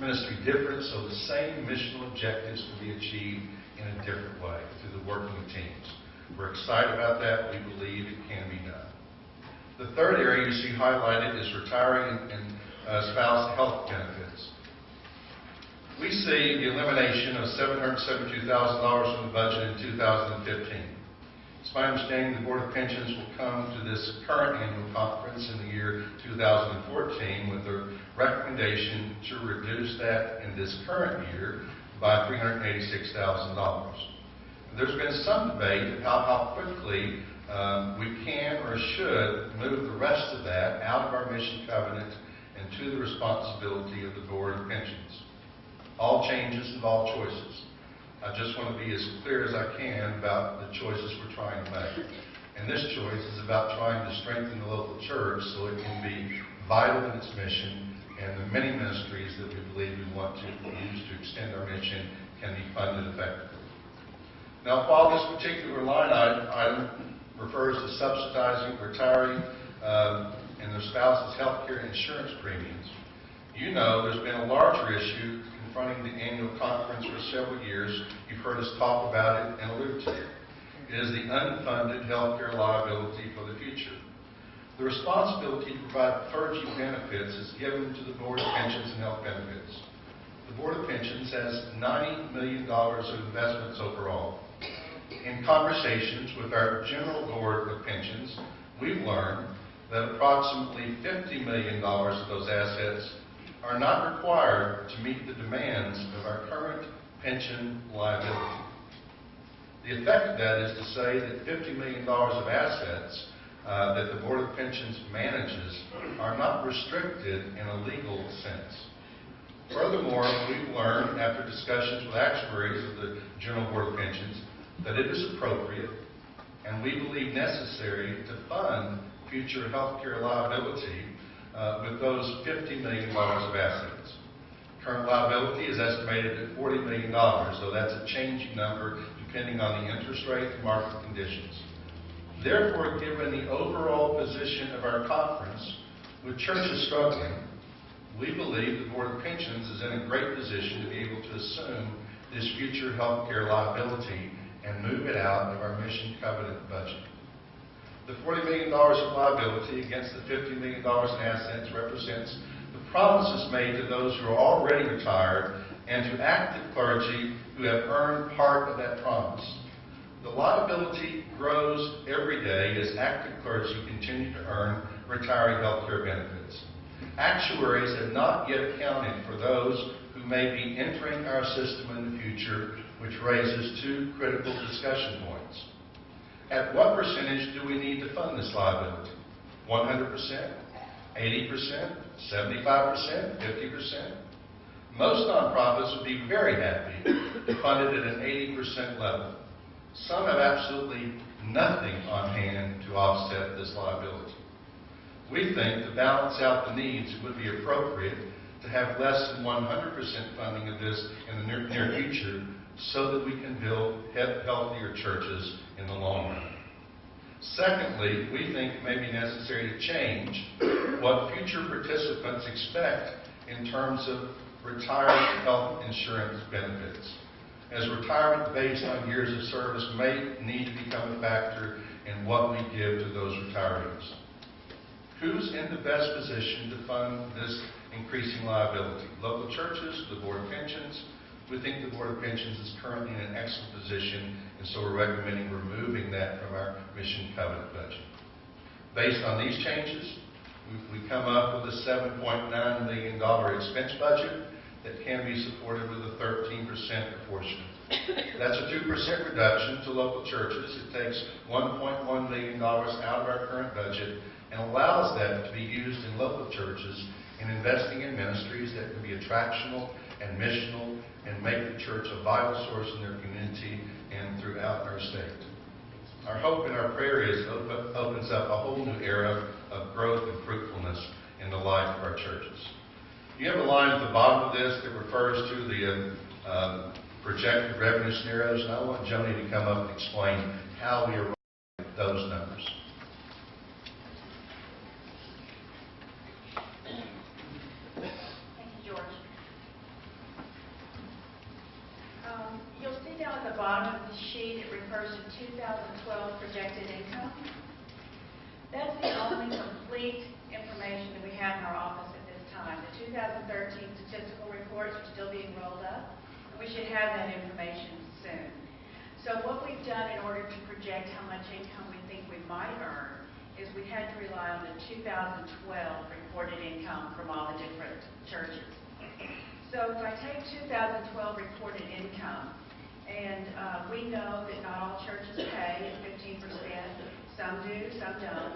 ministry different so the same missional objectives can be achieved in a different way through the working of teams. We're excited about that. We believe it can be done. The third area you see highlighted is retiree and spouse health benefits. We see the elimination of $772,000 from the budget in 2015. It's my understanding the Board of Pensions will come to this current annual conference in the year 2014 with a recommendation to reduce that in this current year by $386,000. There's been some debate about how quickly we can or should move the rest of that out of our mission covenant and to the responsibility of the Board of Pensions. All changes involve choices. I just want to be as clear as I can about the choices we're trying to make. And this choice is about trying to strengthen the local church so it can be vital in its mission, and the many ministries that we believe we want to use to extend our mission can be funded effectively. Now, while this particular line item refers to subsidizing retiree and their spouse's health care insurance premiums, you know there's been a larger issue confronting the annual conference for several years. You've heard us talk about it and allude to it. It is the unfunded health care liability for the future. The responsibility to provide clergy benefits is given to the Board of Pensions and Health Benefits. The Board of Pensions has $90 million of investments overall. In conversations with our General Board of Pensions, we've learned that approximately $50 million of those assets are not required to meet the demands of our current pension liability. The effect of that is to say that $50 million of assets that the Board of Pensions manages are not restricted in a legal sense. Furthermore, we've learned after discussions with actuaries of the General Board of Pensions that it is appropriate and we believe necessary to fund future health care liability with those $50 million of assets. Current liability is estimated at $40 million, so that's a changing number depending on the interest rate and market conditions. Therefore, given the overall position of our conference, with churches struggling, we believe the Board of Pensions is in a great position to be able to assume this future health care liability and move it out of our mission covenant budget. The $40 million of liability against the $50 million in assets represents the promises made to those who are already retired and to active clergy who have earned part of that promise. The liability grows every day as active clergy continue to earn retiree health care benefits. Actuaries have not yet accounted for those who may be entering our system in the future, which raises two critical discussion points. At what percentage do we need to fund this liability? 100%? 80%? 75%? 50%? Most nonprofits would be very happy to fund it at an 80% level. Some have absolutely nothing on hand to offset this liability. We think to balance out the needs, it would be appropriate to have less than 100% funding of this in the near future so that we can build healthier churches in the long run. Secondly, we think it may be necessary to change what future participants expect in terms of retirement health insurance benefits, as retirement based on years of service may need to become a factor in what we give to those retirees. Who's in the best position to fund this increasing liability? Local churches, the Board of Pensions? We think the Board of Pensions is currently in an excellent position, and so we're recommending removing that from our mission covenant budget. Based on these changes, we come up with a $7.9 million expense budget that can be supported with a 13% apportionment. That's a 2% reduction to local churches. It takes $1.1 million out of our current budget and allows that to be used in local churches in investing in ministries that can be attractional and missional and make the church a vital source in their community and throughout our state. Our hope and our prayer is it opens up a whole new era of growth and fruitfulness in the life of our churches. You have a line at the bottom of this that refers to the projected revenue scenarios, and I want Joni to come up and explain how we arrive at those numbers. Thank you, George. You'll see down at the bottom of the sheet it refers to 2012 projected income. That's the only complete information that we have in our office at this time. The 2013 statistical reports are still being rolled up, and we should have that information soon. So what we've done in order to project how much income we think we might earn is we had to rely on the 2012 reported income from all the different churches. So if I take 2012 reported income, and we know that not all churches pay at 15%, some do, some don't,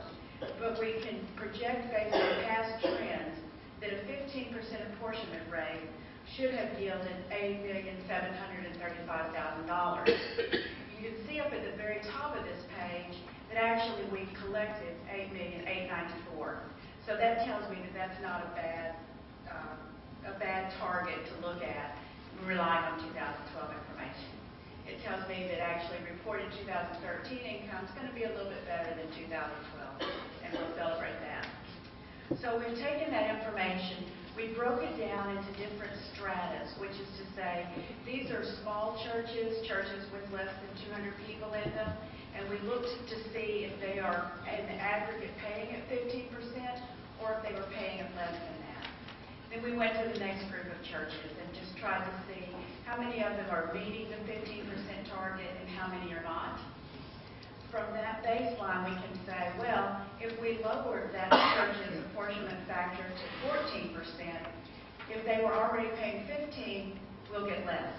but we can project based on past trends that a 15% apportionment rate should have yielded $8,735,000. You can see up at the very top of this page that actually we've collected $8,894,000. So that tells me that that's not a bad target to look at relying on 2012 information. It tells me that actually reported 2013 income is going to be a little bit better than 2012, and we'll celebrate that. So we've taken that information, we broke it down into different stratas, which is to say these are small churches, churches with less than 200 people in them, and we looked to see if they are in the aggregate paying at 15% or if they were paying at less than that. Then we went to the next group of churches and just tried to see how many of them are meeting the 15% target and how many are not. From that baseline, we can say, well, if we lowered that church's apportionment factor to 14%, if they were already paying 15, we'll get less.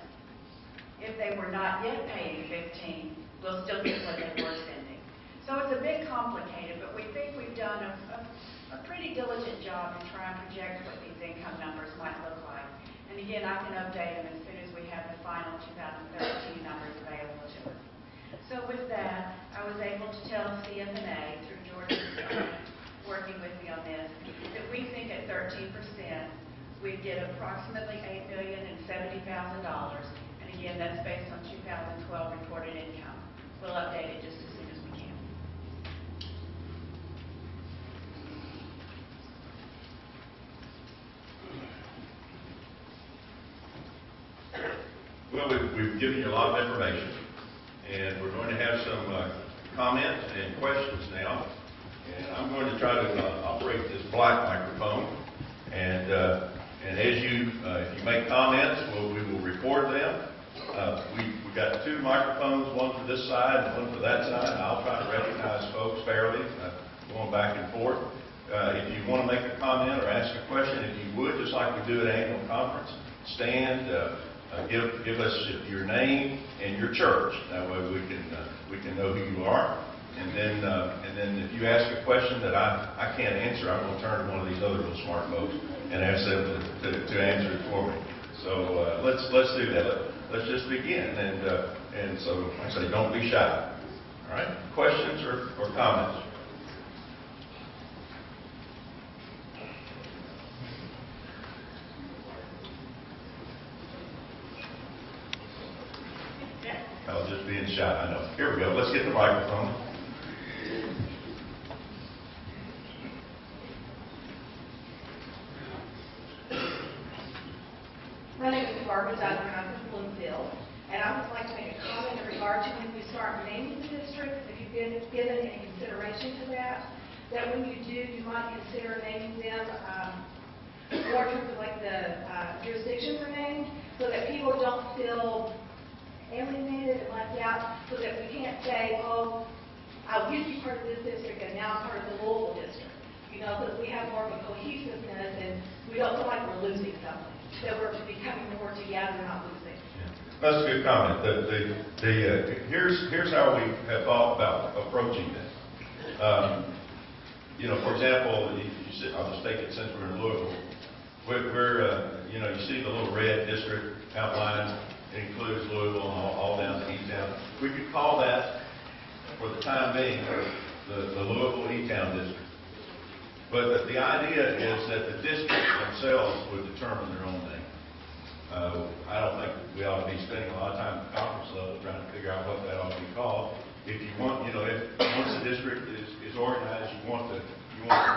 if they were not yet paying 15, will still get what they were spending. So it's a bit complicated, but we think we've done a pretty diligent job in trying to project what these income numbers might look like. And again, I can update them as soon as we have the final 2013 numbers available to us. So with that, I was able to tell CFNA through George's working with me on this, that we think at 13%, we'd get approximately $8,070,000. And again, that's based on 2012 reported income. We'll update it just as soon as we can. Well, we've given you a lot of information, and we're going to have some comments and questions now. And I'm going to try to operate this black microphone. And as if you make comments, we will record them. We've got two microphones, one for this side and one for that side. I'll try to recognize folks fairly, going back and forth. If you want to make a comment or ask a question, if you would, just like we do at annual conference, stand, give us your name and your church. That way we can know who you are. And then if you ask a question that I can't answer, I'm going to turn to one of these other little smart folks and ask them to answer it for me. So let's do that. Let's just begin. And so like I say, don't be shy. All right? Questions or comments? I was just being shy. I know. Here we go. Let's get the microphone. My name is Barbara Dudley, I'm from Bloomfield, and I would like to make a comment in regard to when we start naming the districts, if you've been given any consideration to that when you do, you might consider naming them more in terms of like the jurisdictions are named, so that people don't feel alienated and left out, so that we can't say, oh, I used to be part of this district and now I'm part of the Louisville district. You know, so that we have more of a cohesiveness and we don't feel like we're losing something. That we're becoming more together, not losing. Yeah. That's a good comment. Here's how we have thought about approaching this. For example, I'll just take it since we're in Louisville. You see the little red district outline. It includes Louisville and all down to E-Town. We could call that, for the time being, the Louisville E-Town district. But the idea is that the districts themselves would determine their own name. I don't think we ought to be spending a lot of time at the conference level trying to figure out what that ought to be called. If you want, if once the district is organized, you want to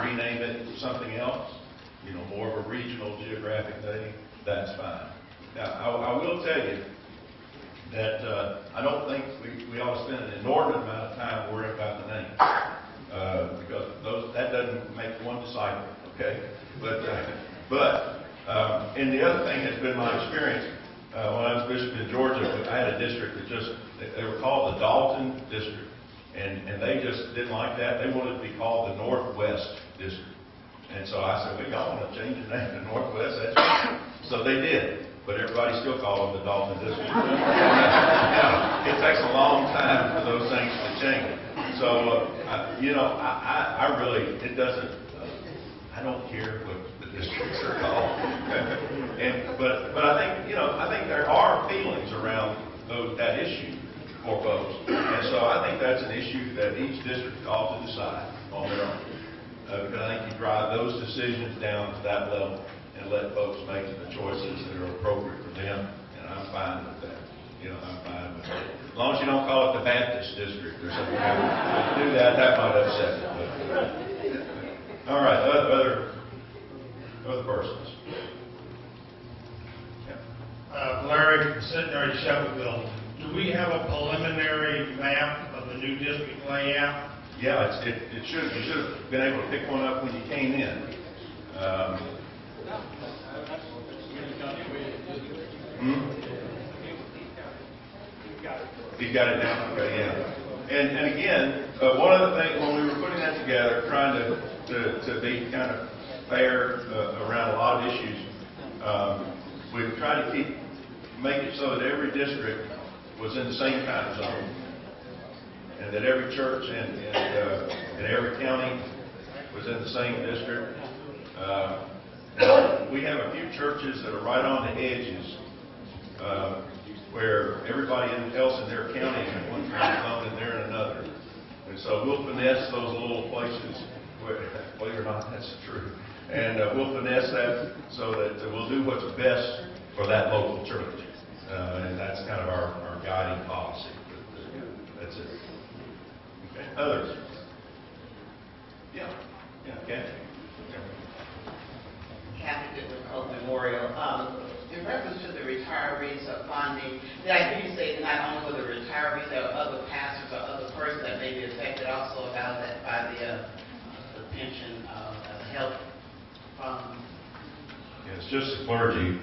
rename it to something else, more of a regional geographic name, that's fine. Now, I will tell you that I don't think we ought to spend an inordinate amount of time worrying about the name. Because that doesn't make one disciple, okay? And the other thing has been my experience when I was bishop in Georgia. I had a district that they were called the Dalton District, and they just didn't like that. They wanted to be called the Northwest District, and so I said, "Well, y'all want to change your name to Northwest?" That's right. So they did, but everybody still called them the Dalton District. It takes a long time for those things to change. So, I really, it doesn't, I don't care what the districts are called. But I think there are feelings around that issue for folks. And so I think that's an issue that each district ought to decide on their own. Because I think you drive those decisions down to that level and let folks make the choices that are appropriate for them. And I'm fine with that. I'm fine with that. As long as you don't call it the Baptist district or something. If you do that might upset me. All right, other persons. Yeah. Larry from Centenary Shelbyville. Do we have a preliminary map of the new district layout? Yeah, it should. You should have been able to pick one up when you came in. He's got it now. Okay, yeah. And again, one of the things when we were putting that together, trying to be kind of fair around a lot of issues, we tried to keep make it so that every district was in the same kind of zone, and that every church in every county was in the same district. We have a few churches that are right on the edges, where everybody else in their county is in one kind of zone and they're in another. And so we'll finesse those little places, where, believe it or not, that's true. And we'll finesse that so that we'll do what's best for that local church. And that's kind of our guiding policy. That's it. Okay. Others? Yeah. Yeah, Kathy. Kathy Goodwin, Hope Memorial. In reference to the retirees funding, did I hear you say that not only were the retirees, there are other pastors or other persons that may be affected also about that by the pension health fund? Yeah, it's just the clergy,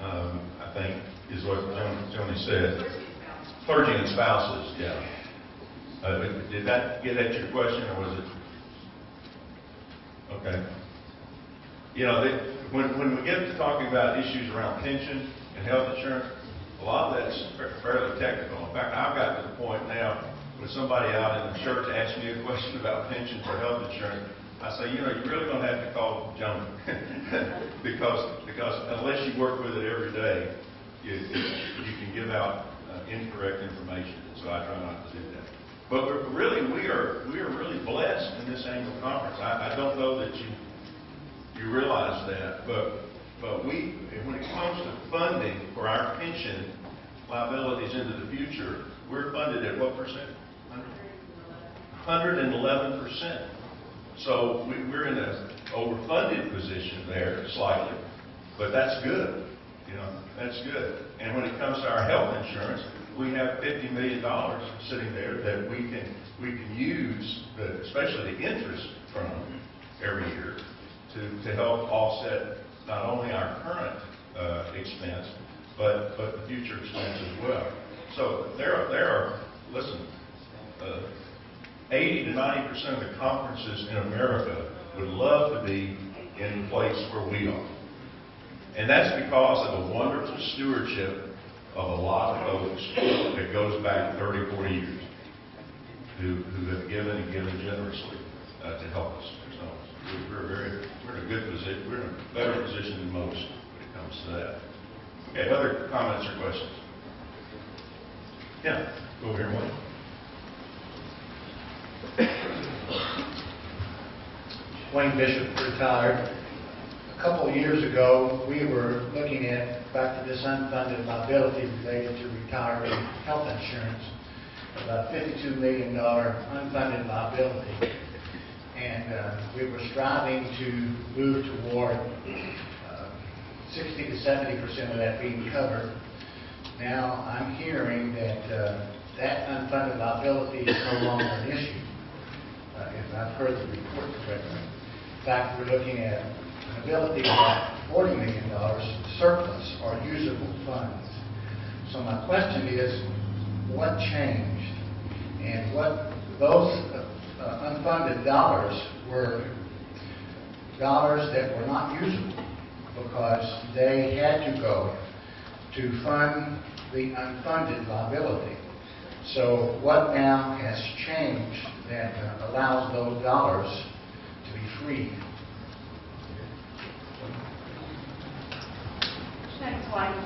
I think, is what Joni said. Clergy and spouses, yeah. Did that get at your question, or was it? Okay. You know, when we get to talking about issues around pension and health insurance, a lot of that's fairly technical. In fact, I've got to the point now when somebody out in the church asks me a question about pensions or health insurance, I say, you know, you're really going to have to call Joni because unless you work with it every day, you can give out incorrect information. And so I try not to do that. But we are really blessed in this annual conference. I don't know that you realize that, but when it comes to funding for our pension liabilities into the future, we're funded at what percent? 111%. So we're in an overfunded position there slightly, but that's good. You know, that's good. And when it comes to our health insurance, we have $50 million sitting there that we can use, especially the interest from every year, to help offset not only our current expense, but the future expense as well. So there are listen, 80 to 90% of the conferences in America would love to be in the place where we are. And that's because of the wonderful stewardship of a lot of folks that goes back 30, 40 years who have given and given generously to help us. So we're in a good position. We're in a better position than most when it comes to that. Okay, other comments or questions? Yeah, go over here, Wayne. Wayne Bishop, retired. A couple of years ago, we were looking at back to this unfunded liability related to retiree health insurance, about $52 million unfunded liability. And we were striving to move toward 60 to 70% of that being covered. Now I'm hearing that that unfunded liability is no longer an issue, if I've heard the report correctly. In fact, we're looking at an ability of about $40 million surplus or usable funds. So my question is, what changed? And what those unfunded dollars were dollars that were not usable because they had to go to fund the unfunded liability. So what now has changed that allows those dollars to be free? Thanks, Wayne.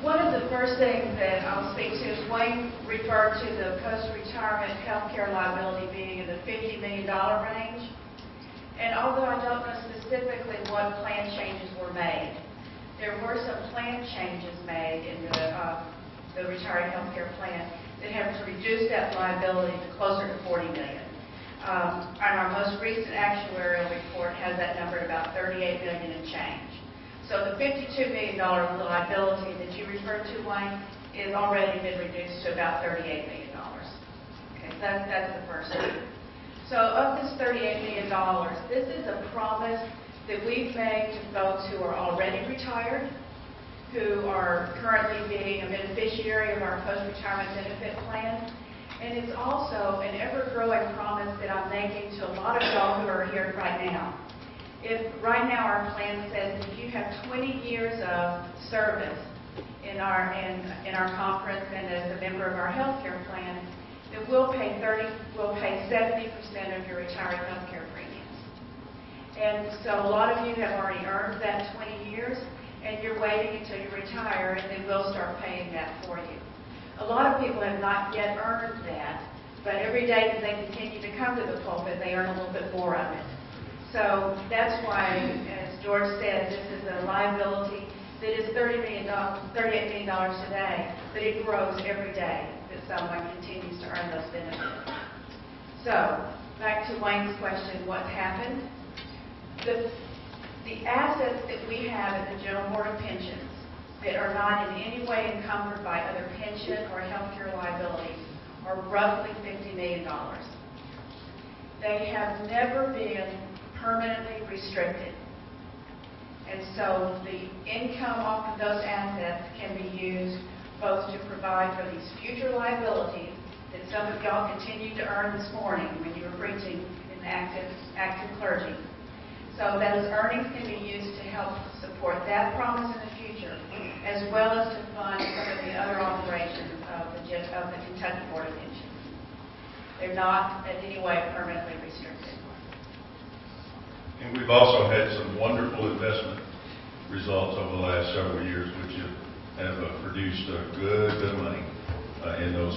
One of the first things that I'll speak to is Wayne referred to the post-retirement health care liability being in the $50 million range. And although I don't know specifically what plan changes were made, there were some plan changes made in the retiree health care plan that have reduced that liability to closer to $40 million. And our most recent actuarial report has that number at about $38 million and change. So the $52 million liability that you referred to, Wayne, has already been reduced to about $38 million. Okay, so that's the first thing. So of this $38 million, this is a promise that we've made to folks who are already retired, who are currently being a beneficiary of our post-retirement benefit plan. And it's also an ever-growing promise that I'm making to a lot of y'all who are here right now. If right now our plan says if you have 20 years of service in our conference and as a member of our health care plan, that we'll pay 70% of your retiree health care premiums. And so a lot of you have already earned that 20 years, and you're waiting until you retire, and then we'll start paying that for you. A lot of people have not yet earned that, but every day that they continue to come to the pulpit, they earn a little bit more of it. So that's why, as George said, this is a liability that is $38 million today, but it grows every day that someone continues to earn those benefits. So, back to Wayne's question, what's happened? The assets that we have at the General Board of Pensions that are not in any way encumbered by other pension or health care liabilities are roughly $50 million. They have never been permanently restricted. And so the income off of those assets can be used both to provide for these future liabilities that some of y'all continued to earn this morning when you were preaching in the active clergy. So those earnings can be used to help support that promise in the future, as well as to fund some of the other operations of the Kentucky Board of Pensions. They're not in any way permanently restricted. And we've also had some wonderful investment results over the last several years, which have produced a good bit of money in those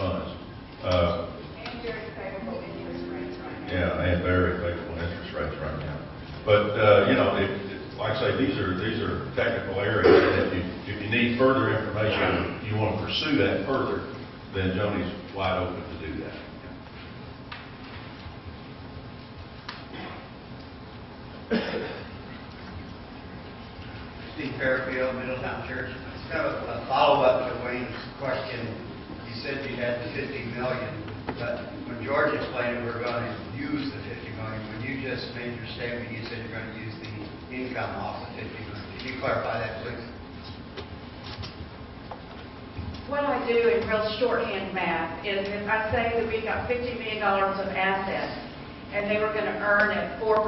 funds. And very favorable interest rates right now. Yeah, and very favorable interest rates right now. But like I say, these are technical areas. And if you need further information, you want to pursue that further, then Joni's wide open to do that. Steve Fairfield, Middletown Church. It's kind of a follow-up to Wayne's question. You said you had the $50 million, but when George explained we're going to use the $50 million, when you just made your statement, you said you're going to use the income off the $50 million. Can you clarify that, please? What I do in real shorthand math is if I say that we got $50 million of assets and they were going to earn at 4%,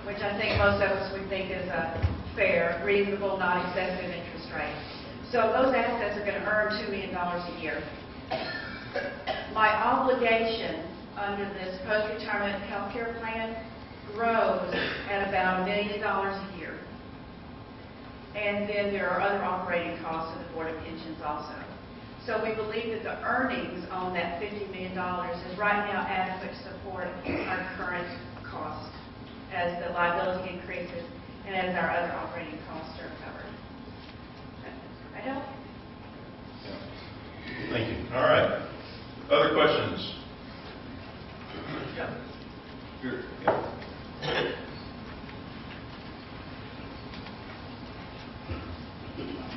which I think most of us would think is a fair, reasonable, not excessive interest rate. So those assets are going to earn $2 million a year. My obligation under this post-retirement health care plan grows at about $1 million a year. And then there are other operating costs of the Board of Pensions also. So we believe that the earnings on that $50 million is right now adequate to support our current cost as the liability increases and as our other operating costs are covered. That help? Yeah. Thank you. All right. Other questions? Yeah. Here. Yeah.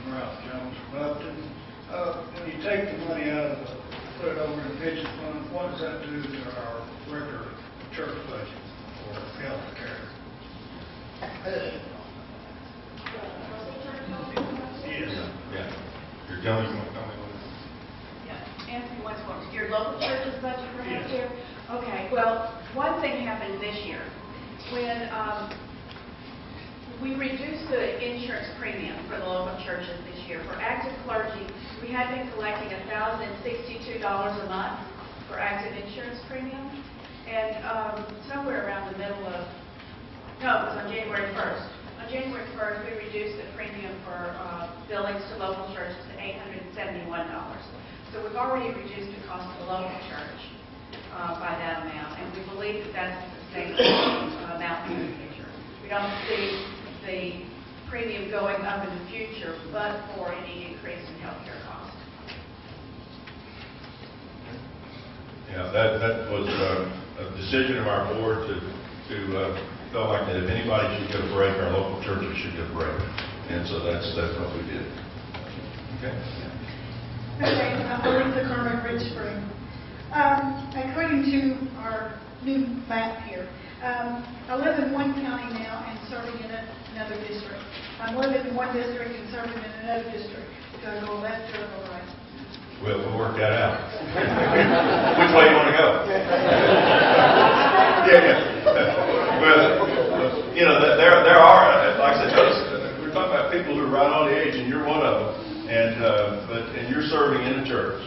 I'm Ralph Jones from Upton. When you take the money out of put it over in the pension fund, what does that do to our regular church budget for health care? Yes. Yeah. You're telling me what Yeah. Anthony wants to your local church's budget for health care? Okay. Well, one thing happened this year. When we reduced the insurance premium for the local churches this year. For active clergy, we had been collecting $1,062 a month for active insurance premium. And somewhere around the middle of, no, it was on January 1st. On January 1st, we reduced the premium for billings to local churches to $871. So we've already reduced the cost of the local church by that amount. And we believe that that's a sustainable amount in the future. We don't see the premium going up in the future, but for any increase in healthcare costs. Yeah, that was a decision of our board to feel like that if anybody should get a break, our local churches should get a break. And so that's what we did. Okay. Okay, I'm Lisa Carmen Ridge Spring. According to our new map here, I live in one county now and serving in another district. I'm living in one district and serving in another district. Do I go left or go right? We'll work that out. Which way you want to go? Yeah. Well, there are, like I said, we're talking about people who are right on the edge, and you're one of and you're serving in a church,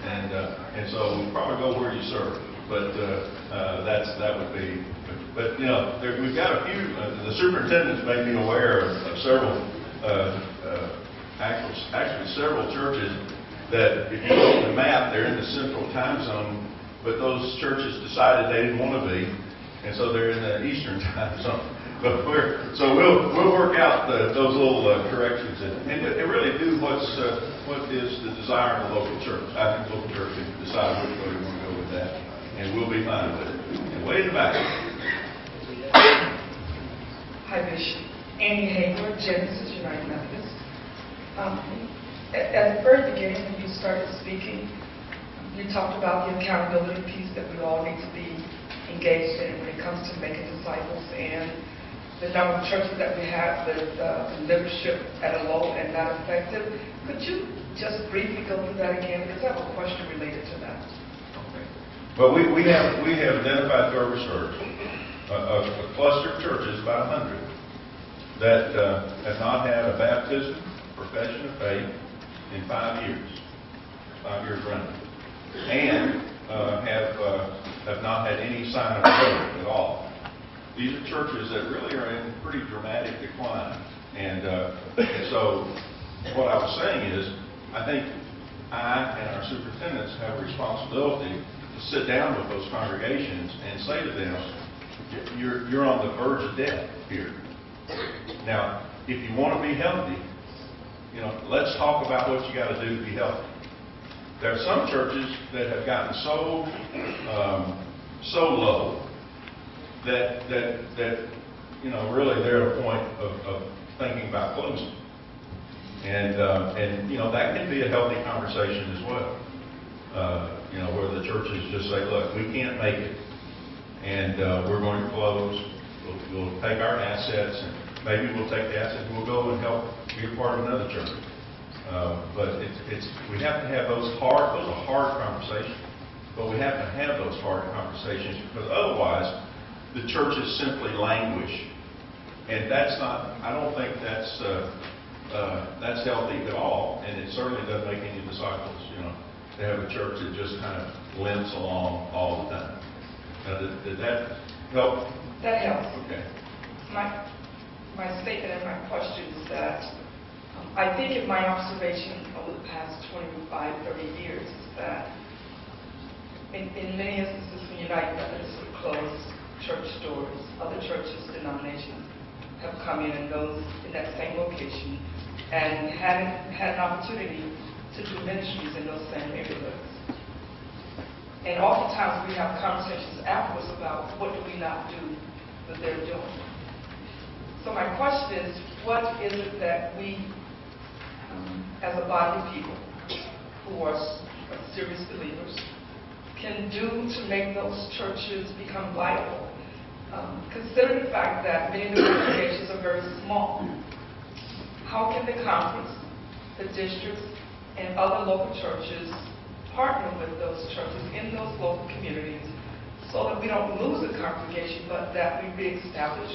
and so we'll probably go where you serve. But that would be. But you know, we've got a few. The superintendents may be aware of several, actually several churches that, if you look at the map, they're in the central time zone, but those churches decided they didn't want to be, and so they're in the eastern time zone. But we'll work out those little corrections and really do what is the desire of the local church. I think the local church can decide which way we want to go with that, and we'll be fine with it. And way in the back. Hi, Bishop. Annie Hayward, Genesis United Methodist. At the very beginning, when you started speaking, you talked about the accountability piece that we all need to be engaged in when it comes to making disciples, and the number of churches that we have with membership at a low and not effective. Could you just briefly go through that again? Because I have a question related to that. Okay. Well, we have identified through our research a cluster of churches, about 100, that have not had a baptism, profession of faith in 5 years running, and have not had any sign of growth at all. These are churches that really are in pretty dramatic decline. And so what I was saying is, I think I and our superintendents have a responsibility to sit down with those congregations and say to them, you're on the verge of death here. Now, if you want to be healthy, you know, let's talk about what you got to do to be healthy. There are some churches that have gotten so low that you know, really they're at a point of thinking about closing. And you know, that can be a healthy conversation as well. You know, where the churches just say, look, we can't make it, and we're going to close. We'll take our assets, and maybe we'll take the assets and we'll go and help be a part of another church. But we have to have those are hard conversations, but we have to have those hard conversations, because otherwise the churches simply languish, and that's not. I don't think that's healthy at all, and it certainly doesn't make any disciples. You know, to have a church that just kind of limps along all the time. Now, did that help? That helps. Okay. My statement and my question is that I think in my observation over the past 25, 30 years is that in many instances when United Methodists would close church doors, other churches, denominations have come in and those in that same location and had an opportunity to do ministries in those same neighborhoods. And oftentimes we have conversations afterwards about what do we not do that they're doing. So my question is, what is it that we, as a body of people who are serious believers, can do to make those churches become viable? Consider the fact that many of the congregations are very small. How can the conference, the districts, and other local churches partner with those churches in those local communities so that we don't lose a congregation, but that we reestablish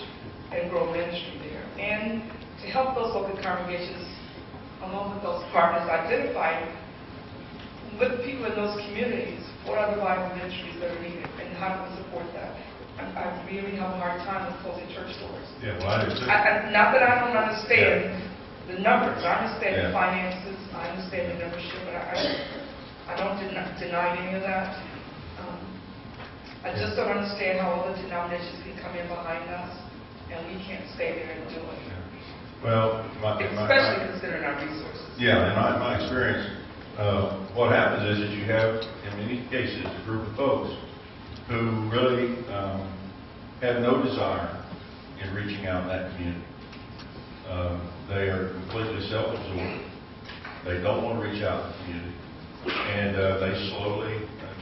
and grow ministry there? And to help those local congregations, along with those partners, identify with people in those communities what are the vital ministries that are needed and how do we support that. I really have a hard time with closing church doors. Yeah, well, I do too. Not that I don't understand the numbers. I understand the Yeah. finances. I understand the membership, but I don't deny any of that. I just don't understand how other denominations can come in behind us and we can't stay there and do it. Well, Especially considering our resources. Yeah, in my experience, what happens is that you have, in many cases, a group of folks who really have no desire in reaching out in that community. They are completely self-absorbed. They don't want to reach out to the community. And they slowly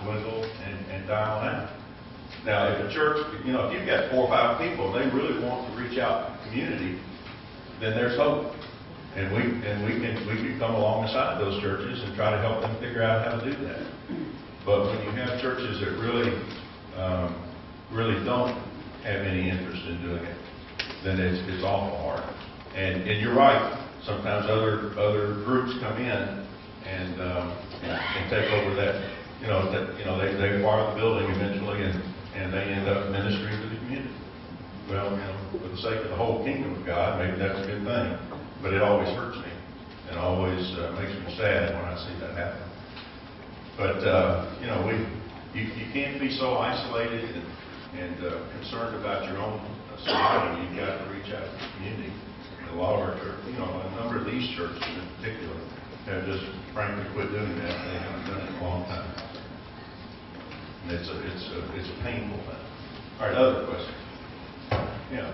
dwindle and die on out. Now, if a church, you know, if you've got 4 or 5 people, they really want to reach out to the community, then there's hope. And we can come alongside those churches and try to help them figure out how to do that. But when you have churches that really don't have any interest in doing it, then it's awful hard. And you're right. Sometimes other groups come in and take over that. They acquire the building eventually, and they end up ministering to the community. Well, for the sake of the whole kingdom of God, maybe that's a good thing, but it always hurts me, and always makes me sad when I see that happen. But you can't be so isolated and concerned about your own survival. You've got to reach out to the community. And a lot of our church, a number of these churches in particular, have just frankly quit doing that. They haven't done it in a long time. And it's a painful thing. All right, other questions? Yeah.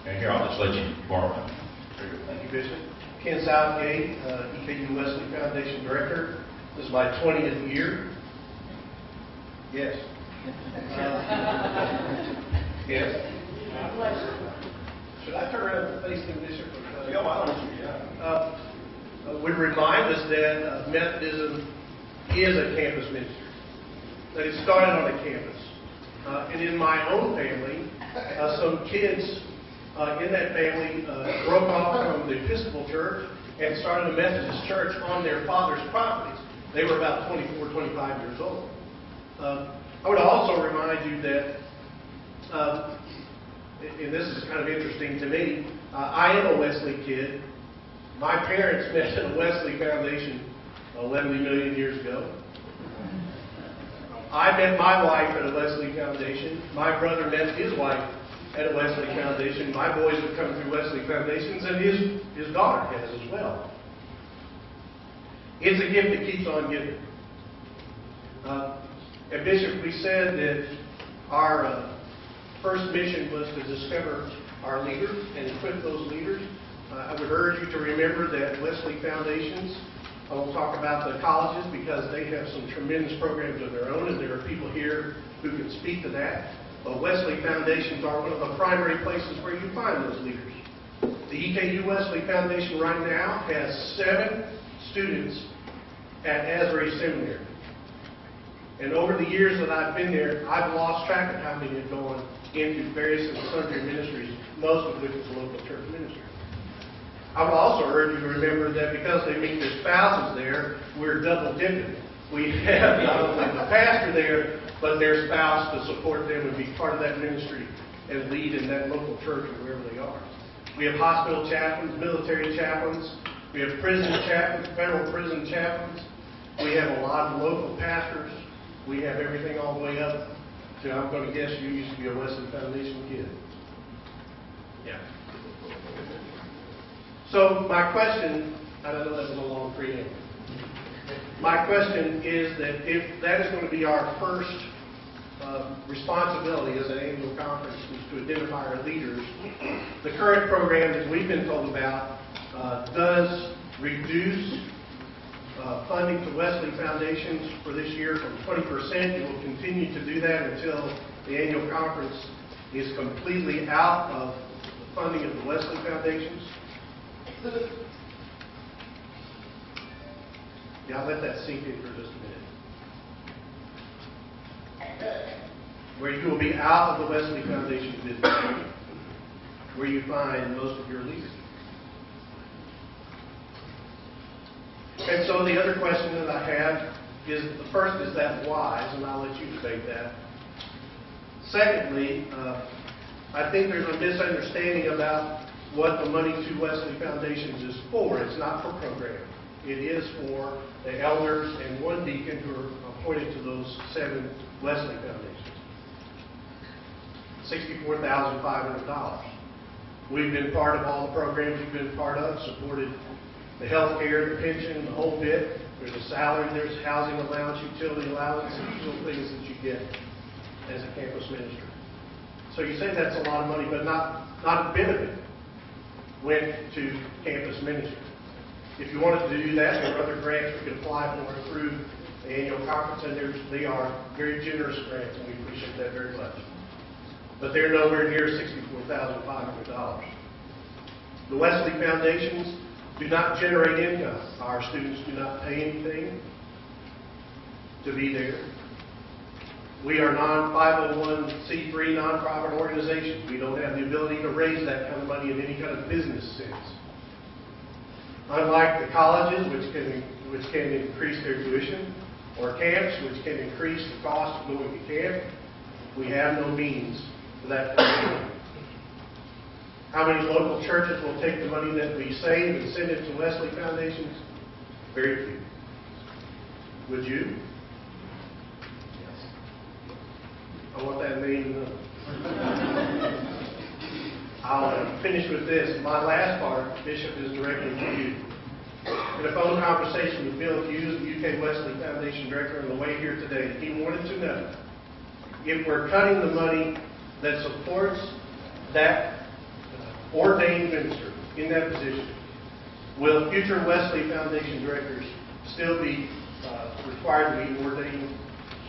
And here, I'll just let you borrow it. Very good. Thank you, Bishop. Ken Southgate, EKU Wesley Foundation Director. This is my 20th year. Yes. Yes. Should I turn around and face the bishop? Would remind us that Methodism is a campus ministry, that it started on a campus. And in my own family, some kids in that family broke off from the Episcopal Church and started a Methodist church on their father's properties. They were about 24, 25 years old. I would also remind you that, and this is kind of interesting to me, I am a Wesley kid. My parents met at a Wesley Foundation 11 million years ago. I met my wife at a Wesley Foundation. My brother met his wife at a Wesley Foundation. My boys have come through Wesley Foundations, and his daughter has as well. It's a gift that keeps on giving. And Bishop, we said that our first mission was to discover our leaders and equip those leaders. I would urge you to remember that Wesley Foundations, I won't talk about the colleges because they have some tremendous programs of their own, and there are people here who can speak to that. But Wesley Foundations are one of the primary places where you find those leaders. The EKU Wesley Foundation right now has 7 students at Asbury Seminary. And over the years that I've been there, I've lost track of how many have gone into various and sundry ministries, most of which is local church ministry. I would also urge you to remember that because they meet their spouses there, we're double dipping. We have not only the pastor there, but their spouse to support them and be part of that ministry and lead in that local church or wherever they are. We have hospital chaplains, military chaplains. We have prison chaplains, federal prison chaplains. We have a lot of local pastors. We have everything all the way up to, I'm going to guess you used to be a Wesley Foundation kid. Yeah. So my question, I don't know that was a long preamble. My question is that if that is going to be our first responsibility as an annual conference is to identify our leaders, the current program that we've been told about does reduce funding to Wesley Foundations for this year from 20%. It will continue to do that until the annual conference is completely out of the funding of the Wesley Foundations. Yeah, I'll let that sink in for just a minute. Where you will be out of the Wesley Foundation business, where you find most of your leaders. And so the other question that I have is, the first is that wise, and I'll let you debate that. Secondly, I think there's a misunderstanding about what the money to Wesley Foundations is for. It's not for programming. It is for the elders and one deacon who are appointed to those 7 Wesley Foundations. $64,500. We've been part of all the programs you've been part of, supported the health care, the pension, the whole bit. There's a salary, there's housing allowance, utility allowance, and usual things that you get as a campus minister. So you say that's a lot of money, but not a bit of it went to campus ministry. If you wanted to do that, there are other grants we could apply for through the annual conference, and they are very generous grants, and we appreciate that very much. But they're nowhere near $64,500. The Wesley Foundations do not generate income. Our students do not pay anything to be there. We are non-501c3 nonprofit organizations. We don't have the ability to raise that kind of money in any kind of business sense. Unlike the colleges, which can which can increase their tuition, or camps, which can increase the cost of going to camp. We have no means for that. How many local churches will take the money that we save and send it to Wesley Foundations? Very few. Would you? Yes. I want that name. I'll finish with this. My last part, Bishop, is directly to you. In a phone conversation with Bill Hughes, the UK Wesley Foundation Director, on the way here today, he wanted to know if we're cutting the money that supports that ordained minister in that position, will future Wesley Foundation directors still be required to be ordained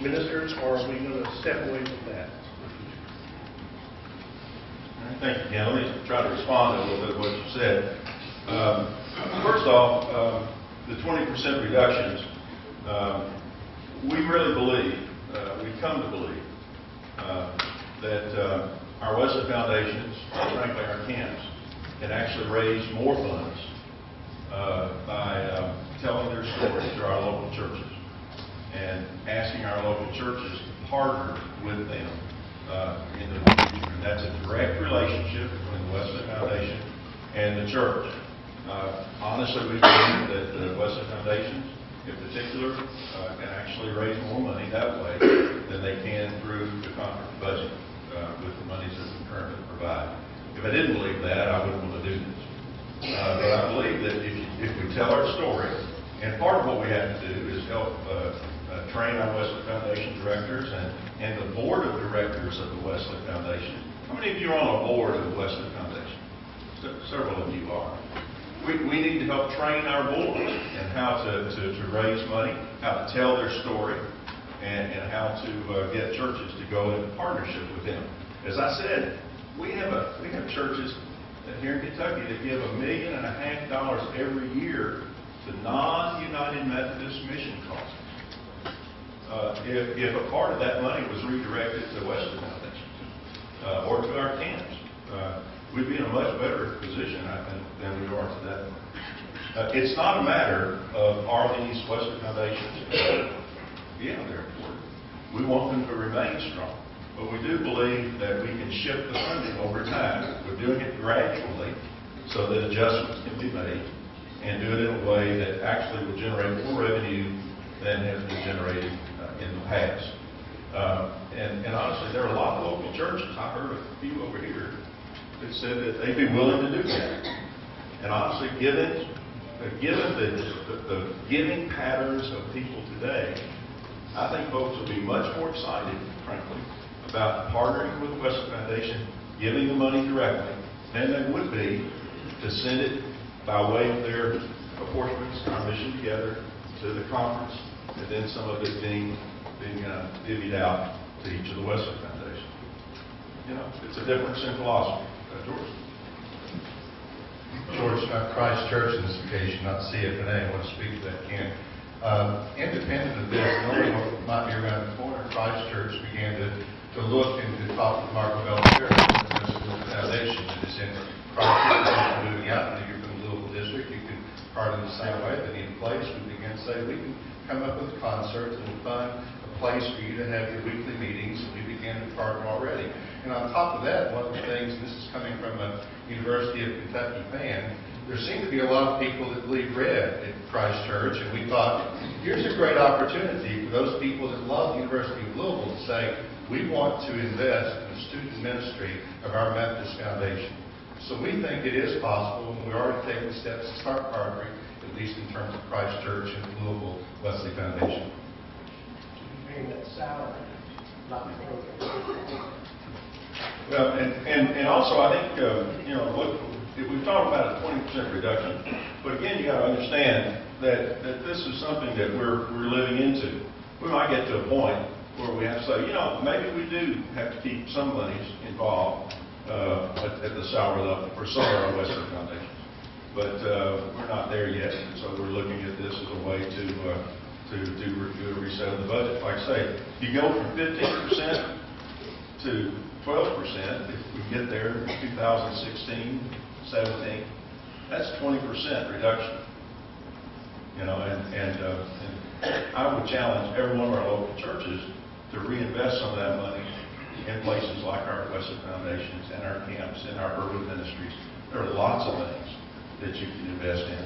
ministers, or are we going to step away from that? Thank you, Ken. Let me try to respond to a little bit of what you said. First off, the 20% reductions, we really believe, we've come to believe, that our Wesley Foundations, frankly our camps, can actually raise more funds by telling their stories to our local churches and asking our local churches to partner with them in the future. And that's a direct relationship between the Wesley Foundation and the church. Honestly, we believe that the Wesley Foundations, in particular, can actually raise more money that way than they can through the conference budget with the monies that we currently provide. If I didn't believe that, I wouldn't want to do this. But I believe that if we tell our story, and part of what we have to do is help train our Wesley Foundation directors and the board of directors of the Wesley Foundation. How many of you are on a board of the Wesley Foundation? Several of you are. We need to help train our board and how to raise money, how to tell their story, and how to get churches to go into partnership with them. As I said, we have churches here in Kentucky that give $1.5 million every year to non-United Methodist mission causes. If a part of that money was redirected to the Wesley Foundation or to our camps, we'd be in a much better position, I think, than we are today. It's not a matter of are these Wesley Foundations, yeah, they're important. We want them to remain strong. But we do believe that we can shift the funding over time. We're doing it gradually so that adjustments can be made and do it in a way that actually will generate more revenue than has been generated in the past. And honestly, there are a lot of local churches. I heard a few over here that said that they'd be willing to do that. And honestly, given the giving patterns of people today, I think folks will be much more excited, frankly, about partnering with the Wesley Foundation, giving the money directly, than they would be to send it by way of their apportionments, our mission together, to the conference, and then some of it being divvied out to each of the Wesley Foundation. You know, it's a difference in philosophy. George, Christ Church in this occasion, not CFNA. I want to speak to that, Ken. Independent of this, knowing what might be around the corner, Christ Church began to look and to talk with Marco Belcher, the foundation that is in Christ Church moving out. And you're from the Louisville district, you can part in the same way. They need a place. We began to say we can come up with concerts and we'll find a place for you to have your weekly meetings. And we began to partner already. And on top of that, one of the things, and this is coming from a University of Kentucky fan, there seem to be a lot of people that believe red at Christ Church, and we thought, here's a great opportunity for those people that love the University of Louisville to say, we want to invest in the student ministry of our Methodist Foundation. So we think it is possible, and we're already taking steps to start partnering, at least in terms of Christ Church and Louisville Wesley Foundation. Paying that salary, not the program. Well, and also I think, look, we've talked about a 20% reduction, but again, you got to understand that this is something that we're living into. We might get to a point where we have to say, maybe we do have to keep some monies involved at the salary level for some of our Western foundations. But we're not there yet, and so we're looking at this as a way to do a reset of the budget. Like I say, you go from 15% to 12%, if we get there in 2016, 17, that's 20% reduction. And I would challenge every one of our local churches to reinvest some of that money in places like our Wesley Foundations and our camps and our urban ministries. There are lots of things that you can invest in.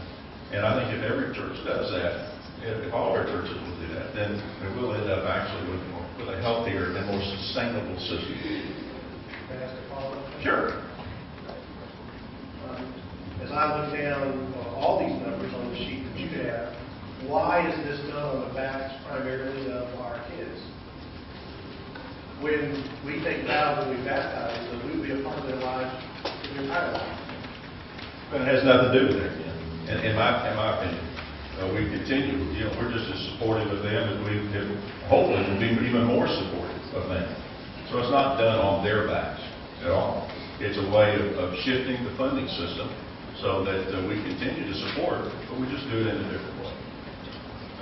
And I think if every church does that, if all our churches will do that, then we'll end up actually with a healthier and more sustainable system. Can I ask a follow-up? Sure. As I look down all these numbers on the sheet that you have, why is this done on the backs primarily of our kids? When we take vows and we baptize them, we will be a part of their lives for their entire life. But it has nothing to do with that, in my opinion. We continue, we're just as supportive of them as we hopefully will be even more supportive of them. So it's not done on their backs at all. It's a way of shifting the funding system so that we continue to support it, but we just do it in a different way.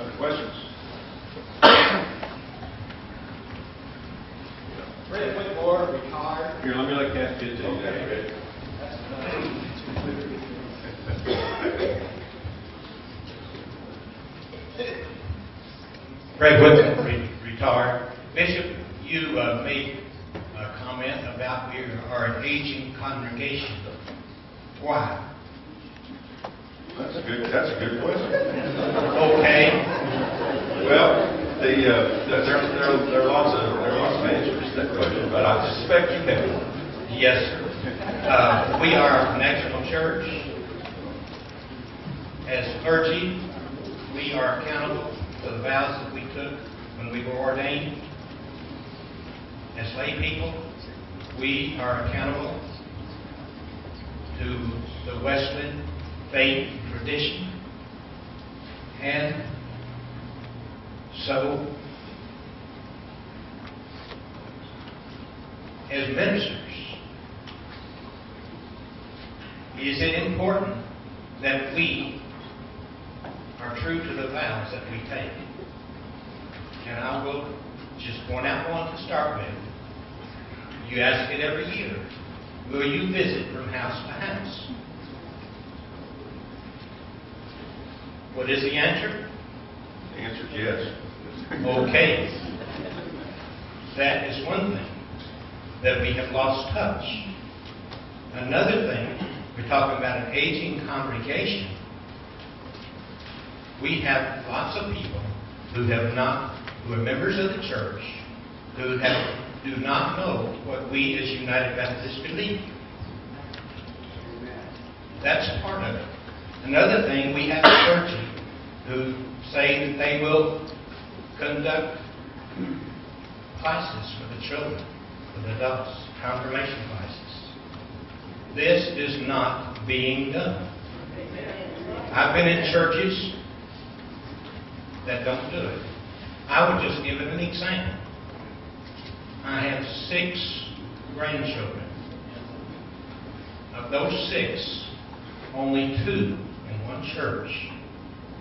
Other questions? Fred Whitmore, retired. Here, let me let Kat get to you. Okay. Fred Whitmore, retired. Bishop, you made a comment about we are an aging congregation. Why? That's a good question. Okay. Well, there are lots of answers to that question, but I suspect you have one. Yes, sir. We are a national church. As clergy, we are accountable for the vows that we took when we were ordained. As lay people, we are accountable to the Wesleyan faith tradition. And so, as ministers, is it important that we are true to the vows that we take? And I will just point out one to start with. You ask it every year. Will you visit from house to house? What is the answer? The answer is yes. Okay. That is one thing that we have lost touch. Another thing, we're talking about an aging congregation. We have lots of people who are members of the church, who do not know what we as United Baptists believe. That's part of it. Another thing, we have clergy who say that they will conduct classes for the children, for the adults, confirmation classes. This is not being done. I've been in churches that don't do it. I would just give it an example. I have 6 grandchildren. Of those 6, only 2 in one church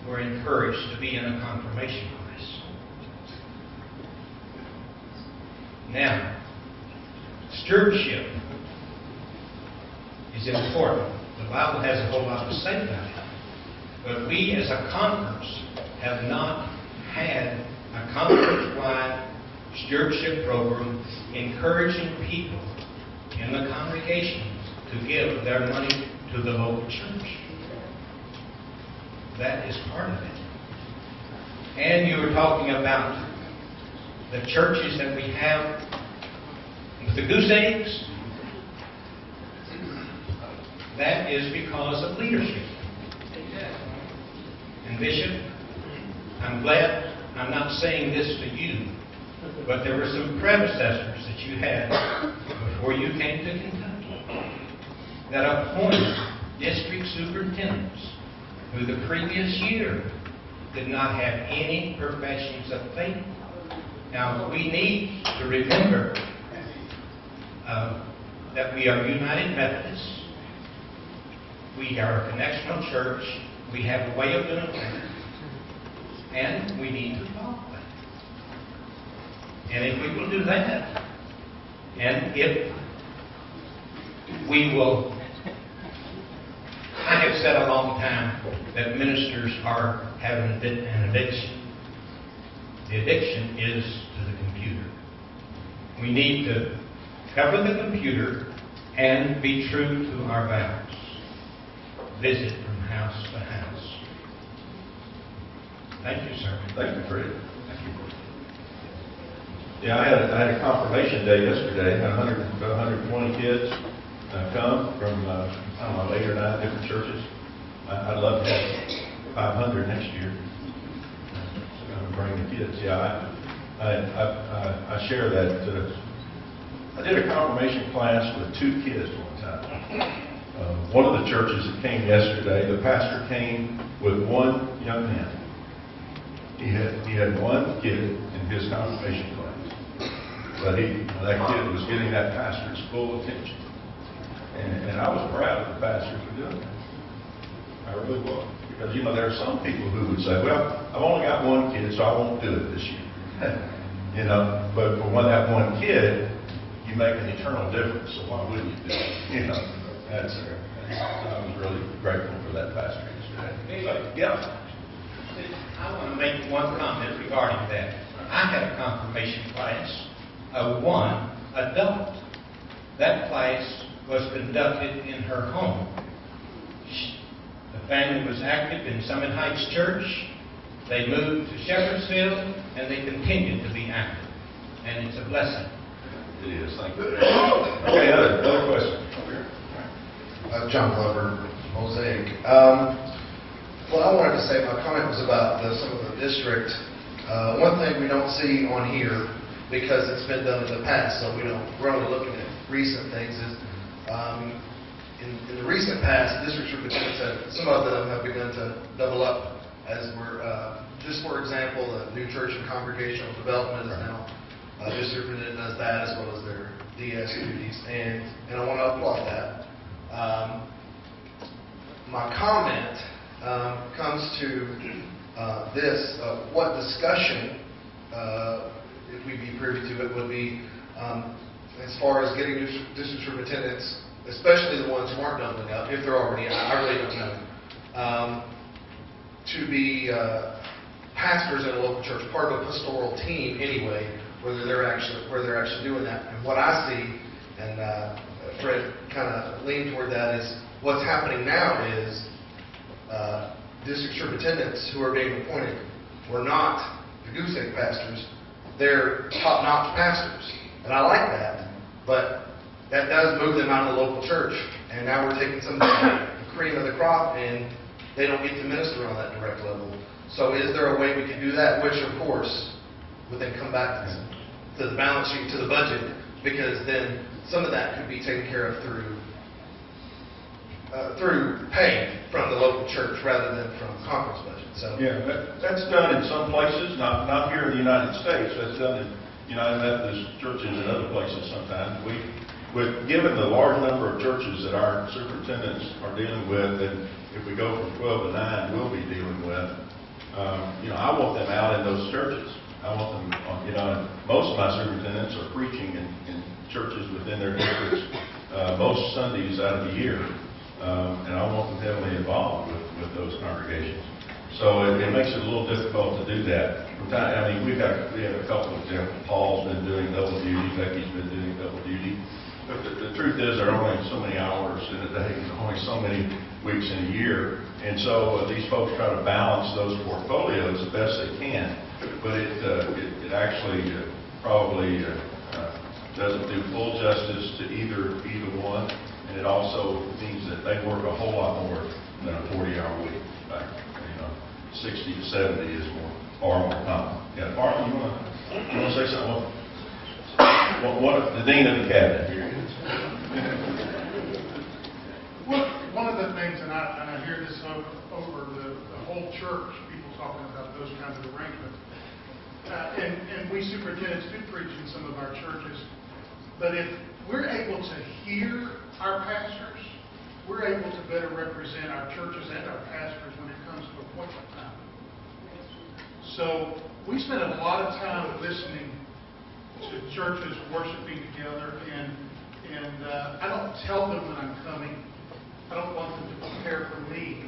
were encouraged to be in a confirmation class. Now, stewardship is important. The Bible has a whole lot to say about it. But we as a conference have not had a conference-wide stewardship program encouraging people in the congregation to give their money to the local church. That is part of it. And you were talking about the churches that we have with the goose eggs. That is because of leadership. And Bishop, I'm glad I'm not saying this to you, but there were some predecessors that you had before you came to Kentucky that appointed district superintendents who the previous year did not have any professions of faith. Now, we need to remember that we are United Methodists. We are a connectional church. We have a way of doing things. And we need to follow that. And if we will do that, and if we will, I have said a long time that ministers have an addiction. The addiction is to the computer. We need to cover the computer and be true to our vows. Visit from house to house. Thank you, sir. Thank you, Fred. Thank you. Yeah, I had a confirmation day yesterday. Had 120 kids come from, I don't know, 8 or 9 different churches. I'd love to have 500 next year. Bring the kids. Yeah, I share that. I did a confirmation class with 2 kids one time. One of the churches that came yesterday, the pastor came with one young man. He had one kid in his confirmation class, but that kid was getting that pastor's full attention, and I was proud of the pastor for doing that. I really was, because there are some people who would say, "Well, I've only got one kid, so I won't do it this year." But for that one kid, you make an eternal difference. So why wouldn't you do it? I was really grateful for that pastor yesterday. Anyway, Yeah. I want to make one comment regarding that. I had a confirmation class of one adult. That class was conducted in her home. The family was active in Summit Heights Church. They moved to Shepherdsville, and they continued to be active. And it's a blessing. It is. Thank you. Okay, other question. John Glover, Mosaic. What I wanted to say, my comment was about some of the district. One thing we don't see on here, because it's been done in the past, so we're only looking at recent things, is in the recent past, district superintendents, some of them have begun to double up, as we're, just for example, the new church and congregational development is now, district superintendent does that as well as their DS duties, and I want to applaud that. My comment comes to this, what discussion, if we'd be privy to it, would be as far as getting district superintendents, especially the ones who aren't doubling up, if they're already, I really don't know, to be pastors in a local church, part of a pastoral team anyway, where they're actually doing that. And what I see, and Fred kind of leaned toward that, is what's happening now is district superintendents who are being appointed were not the goose egg pastors, they're top-notch pastors. And I like that, but that does move them out of the local church, and now we're taking some of the cream of the crop, and they don't get to minister on that direct level. So is there a way we can do that, which of course would then come back to the balance sheet, to the budget, because then some of that could be taken care of through pay from the local church rather than from conference budget. So yeah, that's done in some places, not here in the United States. That's done in United Methodist churches and other places sometimes. Given the large number of churches that our superintendents are dealing with, and if we go from 12 to 9, we'll be dealing with, I want them out in those churches. I want them, and most of my superintendents are preaching in churches within their districts most Sundays out of the year. And I want them heavily involved with those congregations. So it makes it a little difficult to do that. We have a couple of examples. Paul's been doing double duty. Becky's been doing double duty. But the truth is there are only so many hours in a day and only so many weeks in a year. And so these folks try to balance those portfolios the best they can. But it actually probably doesn't do full justice to either one. And it also means that they work a whole lot more than a 40-hour week. In fact, 60 to 70 is far more common. Yeah, Farley, you want to say something? The dean of the cabinet here. One of the things, and I hear this over the whole church, people talking about those kinds of arrangements, and we superintendents do preach in some of our churches, but if we're able to hear our pastors, we're able to better represent our churches and our pastors when it comes to appointment time. So we spend a lot of time listening to churches worshiping together, and I don't tell them when I'm coming. I don't want them to prepare for me.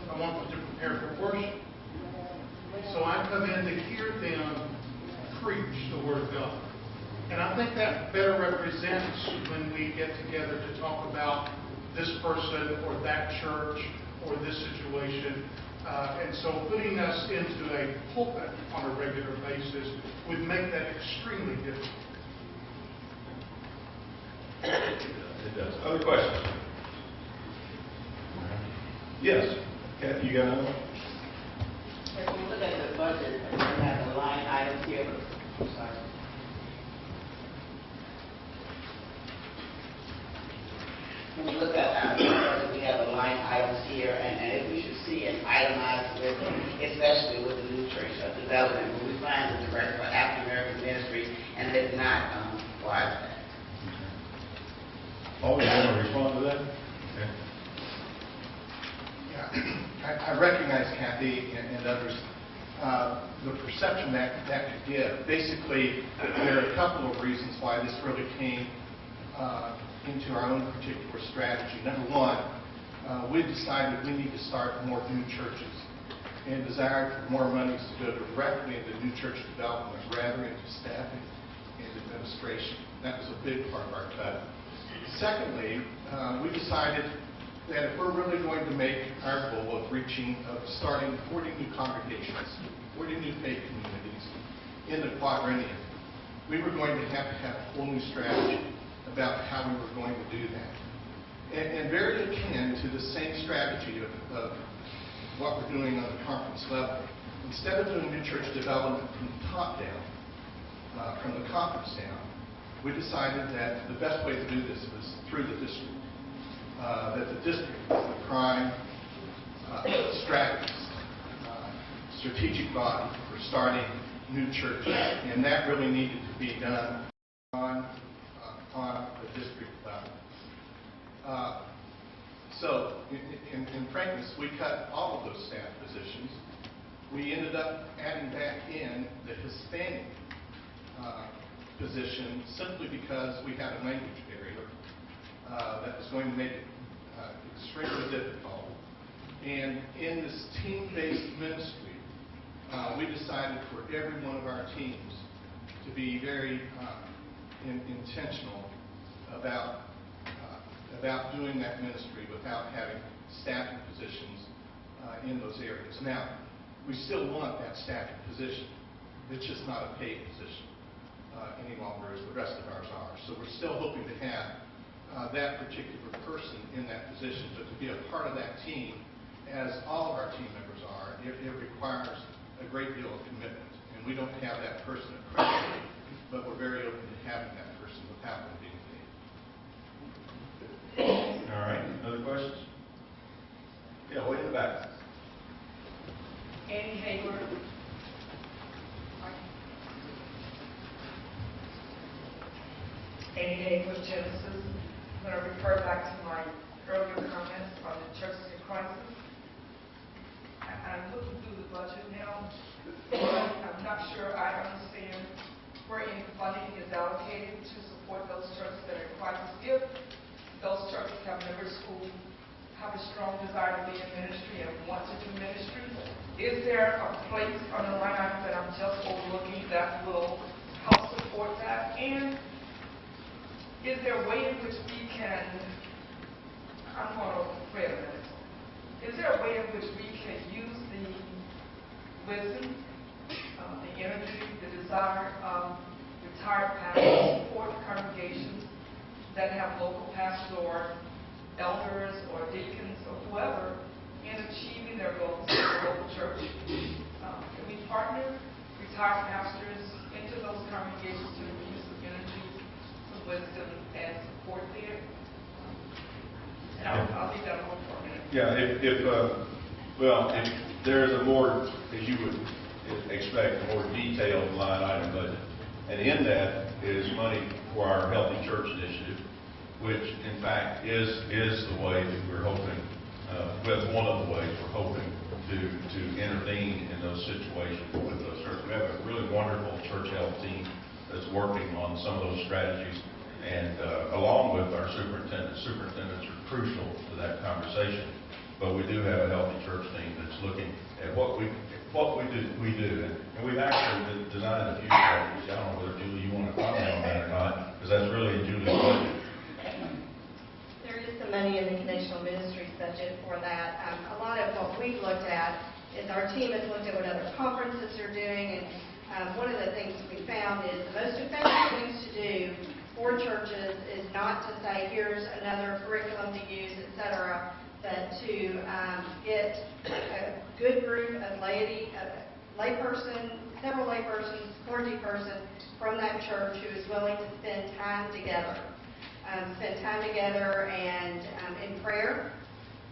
I want them to prepare for worship. think that better represents when we get together to talk about this person or that church or this situation. And so putting us into a pulpit on a regular basis would make that extremely difficult. It does. Other questions? Yes. Kathy, you got another one? If we look at the budget, we have the line items here. I'm sorry. When we look at our budget, we have the line items here, and if we should see an itemized list, especially with the new church development, when we find the director of African American ministry, and if not, why is that? Oh, you want to respond to that? Okay. Yeah, I recognize Kathy and others, the perception that could give. Basically, there are a couple of reasons why this really came into our own particular strategy. Number one, we decided we need to start more new churches and desired for more monies to go directly into new church development rather into staffing and administration. That was a big part of our cut. Secondly, we decided that if we're really going to make our goal of starting 40 new congregations, 40 new faith communities in the quadrennium, we were going to have a whole new strategy about how we were going to do that. And very akin to the same strategy of what we're doing on the conference level. Instead of doing new church development from the top down, from the conference down, we decided that the best way to do this was through the district. That the district was the prime strategic body for starting new churches, and that really needed to be done on the district level. So, in frankness, we cut all of those staff positions. We ended up adding back in the Hispanic position simply because we had a language barrier that was going to make it extremely difficult. And in this team-based ministry, we decided for every one of our teams to be very intentional about doing that ministry without having staffing positions in those areas. Now, we still want that staffing position. It's just not a paid position any longer as the rest of ours are. So we're still hoping to have that particular person in that position, but to be a part of that team, as all of our team members are, it requires a great deal of commitment. And we don't have that person at present, but we're very open to having that person without them being paid. All right. Other questions? Yeah, way in the back. Annie Hayward. Annie Hayward, Genesis. I'm going to refer back to my earlier comments on the churches in crisis. I'm looking through the budget now. I'm not sure I understand where any funding is allocated to support those churches that are in crisis. If those churches have members who have a strong desire to be in ministry and want to do ministry, is there a place on the line item that I'm just overlooking that will help support that? And is there a way in which we can, I'm going to pray a minute. Is there a way in which we can use the wisdom, the energy, the desire of retired pastors to support congregations that have local pastors or elders or deacons or whoever in achieving their goals in the local church? Can we partner retired pastors into those congregations to use some energy, some wisdom, and support there? And I'll leave that alone for a minute. Yeah, if there's a more, as you would expect, a more detailed line item budget, and in that is money for our Healthy Church Initiative, which in fact is the way that we're hoping, well, one of the ways we're hoping to intervene in those situations with those churches. We have a really wonderful church health team that's working on some of those strategies, and along with our superintendents. Superintendents are crucial to that conversation. But we do have a Healthy Church team that's looking at what we do. And we've actually designed a few strategies. I don't know whether, Julie, you want to comment on that or not. Because that's really in Julie's budget. There is some money in the connectional ministries budget for that. A lot of what we've looked at is our team has looked at what other conferences are doing, and one of the things we found is the most effective things to do for churches is not to say, here's another curriculum to use, et cetera, but to get a good group of laity, several laypersons, clergy person from that church who is willing to spend time together. And in prayer,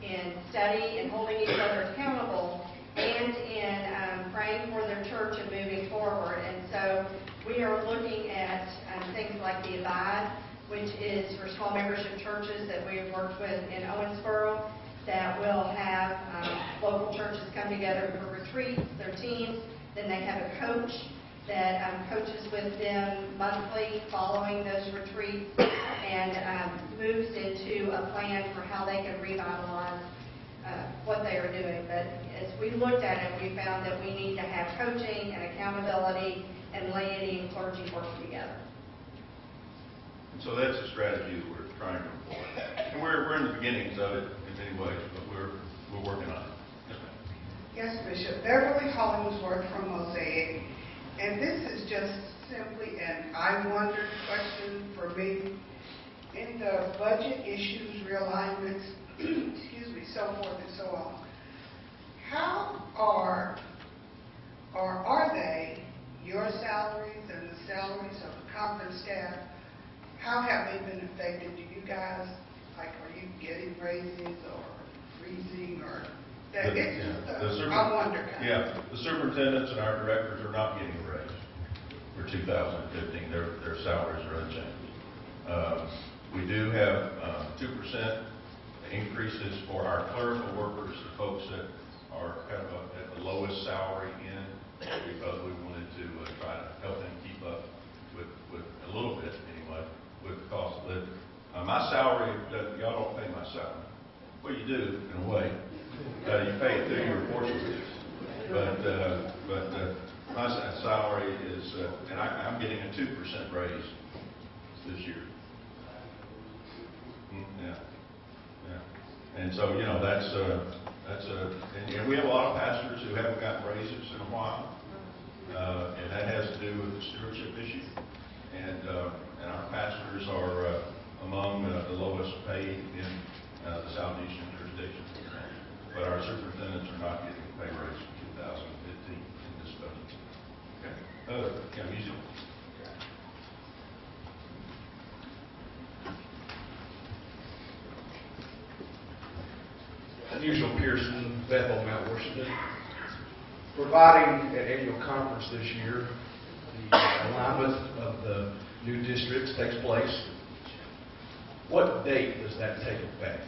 in study, and holding each other accountable, and in praying for their church and moving forward. And so we are looking at things like the Abide, which is for small membership churches that we have worked with in Owensboro, that will have local churches come together for retreats, their teams. Then they have a coach that coaches with them monthly following those retreats and moves into a plan for how they can revitalize what they are doing. But as we looked at it, we found that we need to have coaching and accountability and laity and clergy working together. And so that's a strategy that we're trying to employ. And we're in the beginnings of it in many ways, but we're working on it. Yes, ma'am. Yes, Bishop. Beverly Hollingsworth from Mosaic. And this is just simply an I wonder question for me. In the budget issues, realignments, excuse me, so forth and so on, how are they, your salaries and the salaries of the conference staff, how have they been affected? Do you guys, like, are you getting raises or freezing or? I wonder. Yeah, the superintendents and our directors are not getting a raise for 2015. Their salaries are unchanged. We do have 2% increases for our clerical workers, the folks that are kind of at the lowest salary end, because we wanted to try to help them keep up with a little bit anyway with the cost of living. My salary, y'all don't pay my salary. Well, you do in a way. You pay it through your portion fees. But my salary is, and I'm getting a 2% raise this year. Yeah. And so, and we have a lot of pastors who haven't gotten raises in a while, and that has to do with the stewardship issue. And our pastors are among the lowest paid in the southeastern jurisdiction. But our superintendents are not getting a pay raise for 2015 in this budget. Okay. Music. Unusual Pearson, Bethel, Mount Washington. Providing an annual conference this year, the alignment of the new districts takes place. What date does that take effect?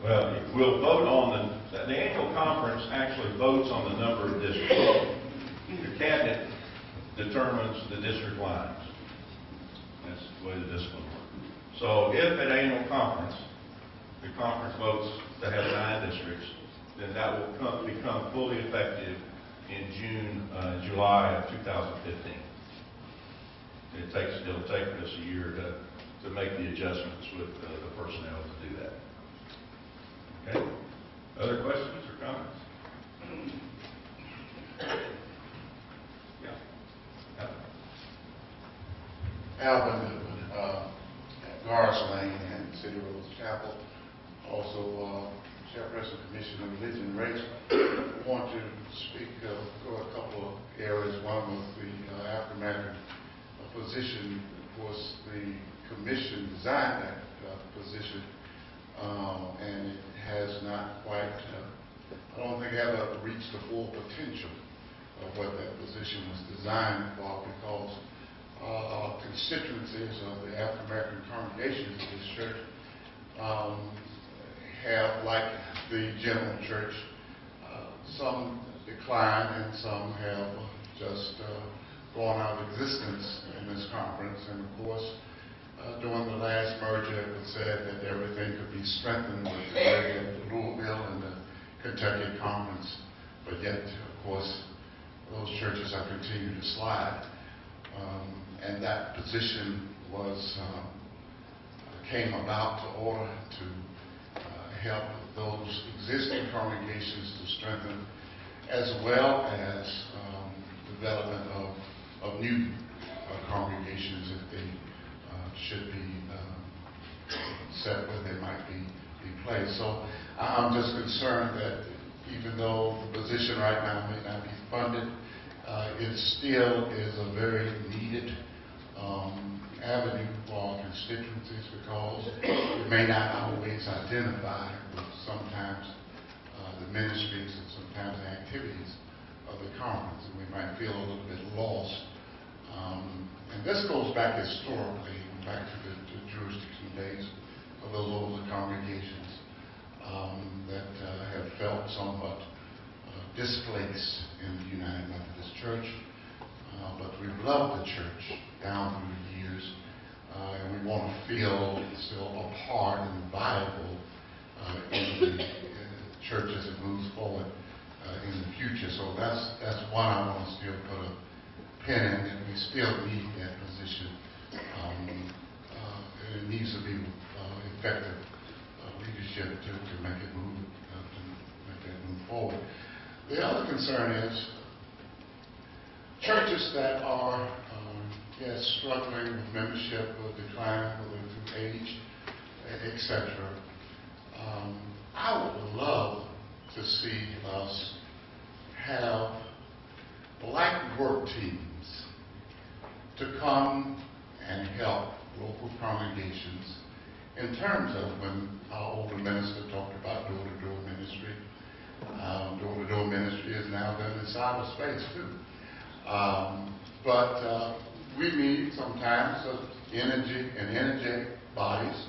Well, we'll vote on the annual conference actually votes on the number of districts. The cabinet determines the district lines. That's the way the discipline works. So if at annual conference, the conference votes to have 9 districts, then that will become fully effective in July of 2015. It'll take us a year to make the adjustments with the personnel to do that. Okay. Other questions or comments? Yeah. Alvin, Garris Lane and City Roads Chapel. Also, Chairperson Commission on Religion and Race. I want to speak for a couple of areas. One was the African American position. Of course, the commission designed that position, and it has not quite, I don't think, ever reached the full potential of what that position was designed for, because our constituencies of the African American congregations of this church have, like the general church, some decline and some have just gone out of existence in this conference. And of course, during the last merger, it was said that everything could be strengthened with the Louisville and the Kentucky conference, but yet, of course, those churches are continuing to slide. And that position came about to order to help those existing congregations to strengthen, as well as development of new congregations if they should be set where they might be placed. So I'm just concerned that even though the position right now may not be funded, it still is a very needed avenue for our constituencies, because we may not always identify with sometimes the ministries and sometimes the activities of the conference, and we might feel a little bit lost. And this goes back historically, back to the jurisdiction days of those older congregations that have felt somewhat displaced in the United Methodist Church. But we've loved the church down through the years, and we want to feel still a part and viable in the church as it moves forward in the future. So that's one I want to still put a pin in, and we still need that position. It needs to be effective leadership to make it move, to make that move forward. The other concern is churches that are struggling with membership, with decline, whether through age, etc. I would love to see us have black work teams to come and help local congregations in terms of, when our older minister talked about door-to-door ministry. Door-to-door ministry is now done in cyberspace too. But we need sometimes energetic bodies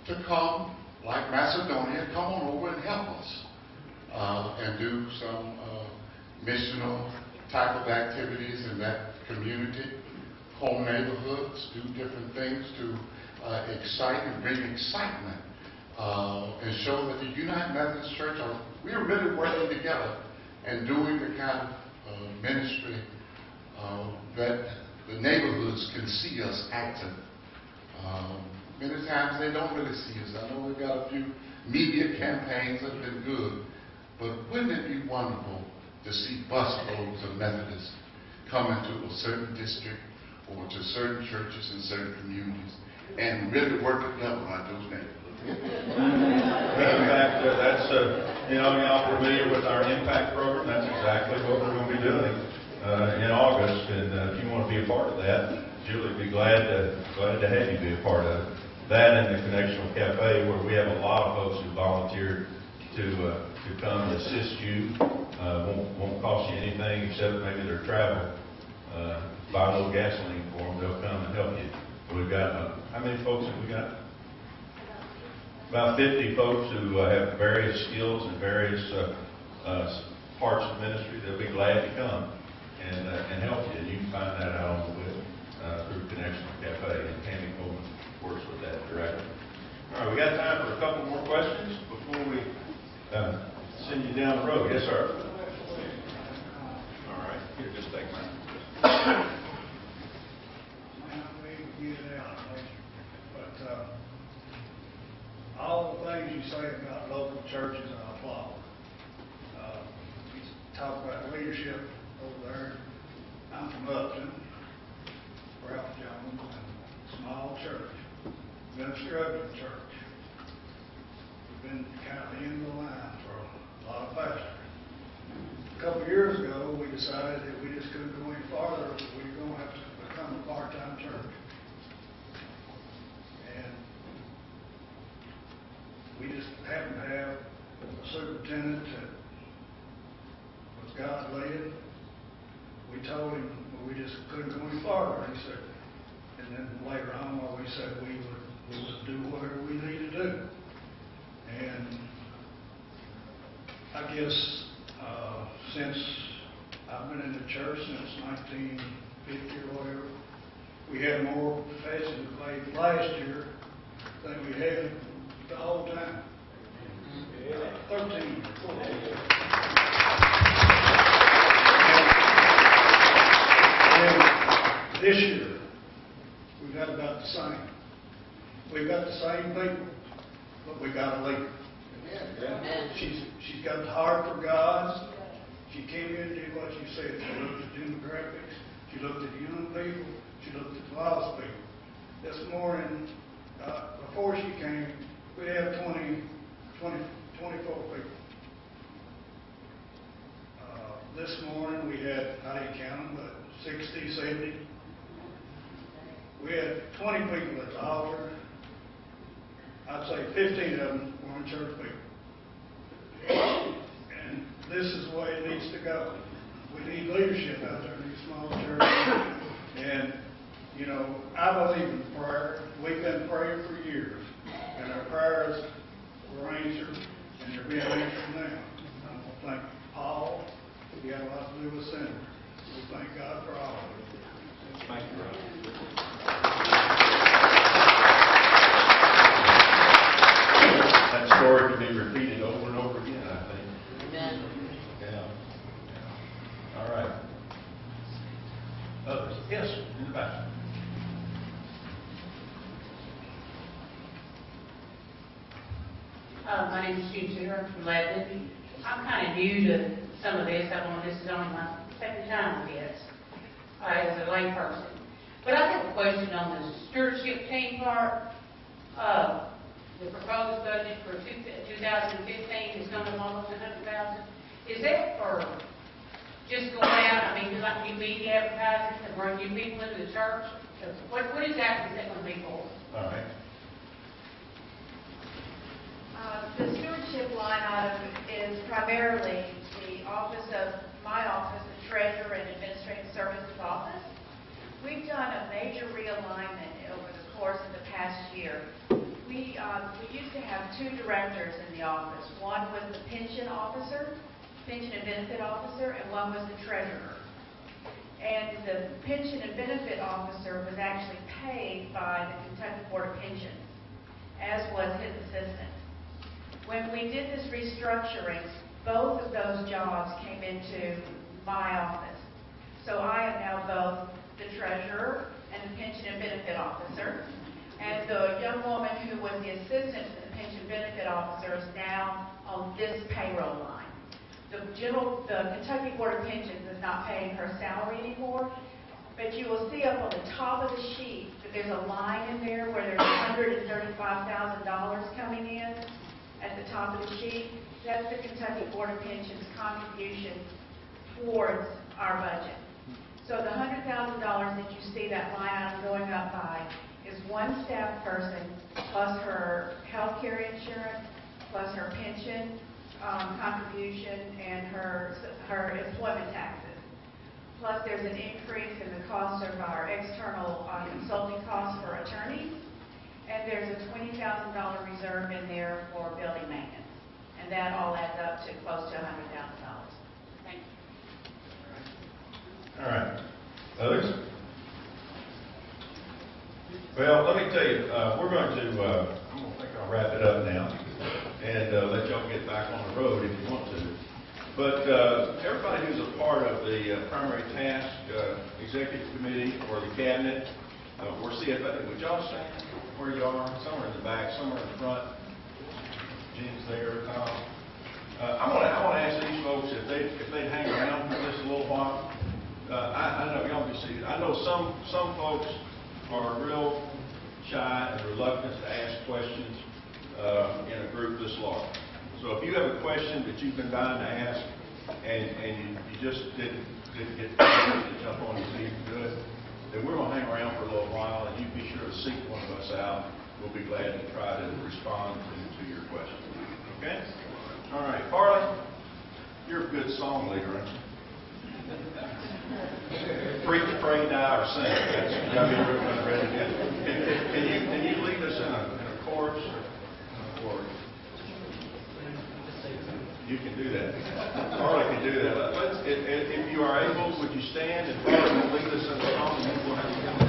to come, like Macedonia, come on over and help us and do some missional type of activities in that community, home neighborhoods, do different things to excite and bring excitement and show that the United Methodist Church, we're really working together and doing the kind of ministry that the neighborhoods can see us active. Many times they don't really see us. I know we've got a few media campaigns that have been good, but wouldn't it be wonderful to see busloads of Methodists come into a certain district or to certain churches in certain communities and really work together like those neighborhoods? In fact, that's, y'all familiar with our impact program? That's exactly what we're going to be doing in August. And if you want to be a part of that, Julie would be glad to have you be a part of it. That and the Connectional Cafe, where we have a lot of folks who volunteered to come and assist you. Won't cost you anything except maybe their travel. Buy a little gasoline for them, they'll come and help you. We've got, how many folks have we got? About 50 folks who have various skills and various parts of ministry. They'll be glad to come and help you. And you can find that out on the web through Connectional Cafe. And Tammy Coleman works with that directly. All right, we got time for a couple more questions before we send you down the road. Yes, sir. All right, here, just take mine. All the things you say about local churches, I applaud. You talk about leadership over there. I'm from Upton, Ralph Jones, and small church. Been a struggling church. We've been kind of the end of the line for a lot of pastors. A couple of years ago, we decided that we just couldn't go any farther. We were going to have to become a part-time church. And we just happened to have a superintendent that was God-led. We told him we just couldn't go any farther. He said, and then later on, we said we would do whatever we need to do. And I guess since I've been in the church since 1950 or whatever, we had more professions made last year than we had the whole time. 13. And this year, we've got about the same. We've got the same people, but we got a leader. She's got the heart for God. She came in and did what she said. She looked at demographics. She looked at the young people. She looked at the lost people. This morning, before she came, we had 24 people. This morning, we had, I didn't count them, but 60, 70. We had 20 people at the altar. I'd say 15 of them were in church people. And this is the way it needs to go. We need leadership out there in these small churches. And, you know, I believe in prayer. We've been praying for years. And our prayers were answered, and they're being answered now. I want to thank Paul. He had a lot to do with Senator. We thank God for all of it. Thank you, brother. That story can be repeated over and over again, I think. Amen. Yeah. All right. Others? Yes, in the back. My name is June Tudor. I'm from Latin. I'm kind of new to some of this. This is only my second time with this as a lay person. But I have a question on the stewardship team part. The proposed budget for 2015 is coming along with $100,000. Is that for just going out? I mean, like new media advertising to bring new people into the church? What exactly is that going to be for? All right. The stewardship line item is primarily my office, the Treasurer and Administrative Services Office. We've done a major realignment over the course of the past year. We used to have two directors in the office. One was the pension and benefit officer, and one was the treasurer. And the pension and benefit officer was actually paid by the Kentucky Board of Pensions, as was his assistant. When we did this restructuring, both of those jobs came into my office. So I am now both the treasurer and the pension and benefit officer. And the young woman who was the assistant to the pension benefit officer is now on this payroll line. The Kentucky Board of Pensions is not paying her salary anymore, but you will see up on the top of the sheet that there's a line in there where there's $135,000 coming in at the top of the sheet. That's the Kentucky Board of Pensions contribution towards our budget. So the $100,000 that you see that line item going up by is one staff person plus her health care insurance, plus her pension contribution, and her employment taxes. Plus there's an increase in the cost of our external consulting costs for attorneys, and there's a $20,000 reserve in there for building maintenance. And that all adds up to close to $100,000. Thank you. All right. Others? Well, let me tell you, we're going to, I'll wrap it up now and let y'all get back on the road if you want to. But everybody who's a part of the primary task executive committee or the cabinet or CFA, would y'all stand where you are? Somewhere in the back, somewhere in the front. Jim's there. I want to ask these folks if they'd hang around for just a little while. I know y'all can see. I know some folks are real shy and reluctant to ask questions in a group this large. So if you have a question that you've been dying to ask and you just didn't get to jump on your feet good, then we're going to hang around for a little while, and you be sure to seek one of us out. We'll be glad to try to respond to your question. Okay? All right. Farley, you're a good song leader, aren't you? Preach, pray, die, or sing. That's got to be ready. Can you lead us in a chorus or you can do that. Farley can do that. If you are able, would you stand and Farley will lead us in a song, and then we'll have to come.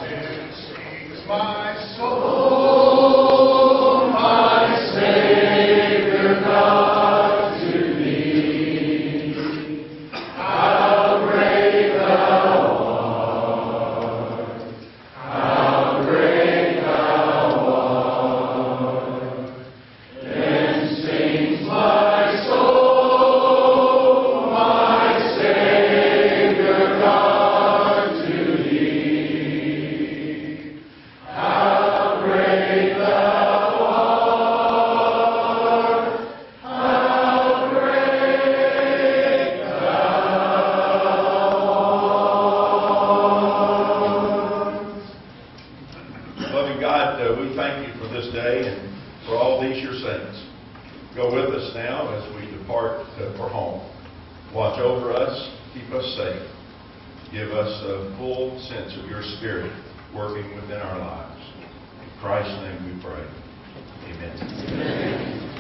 It sings my soul, my Savior God to thee. How great day and for all these your saints. Go with us now as we depart for home. Watch over us, keep us safe. Give us a full sense of your Spirit working within our lives. In Christ's name we pray. Amen.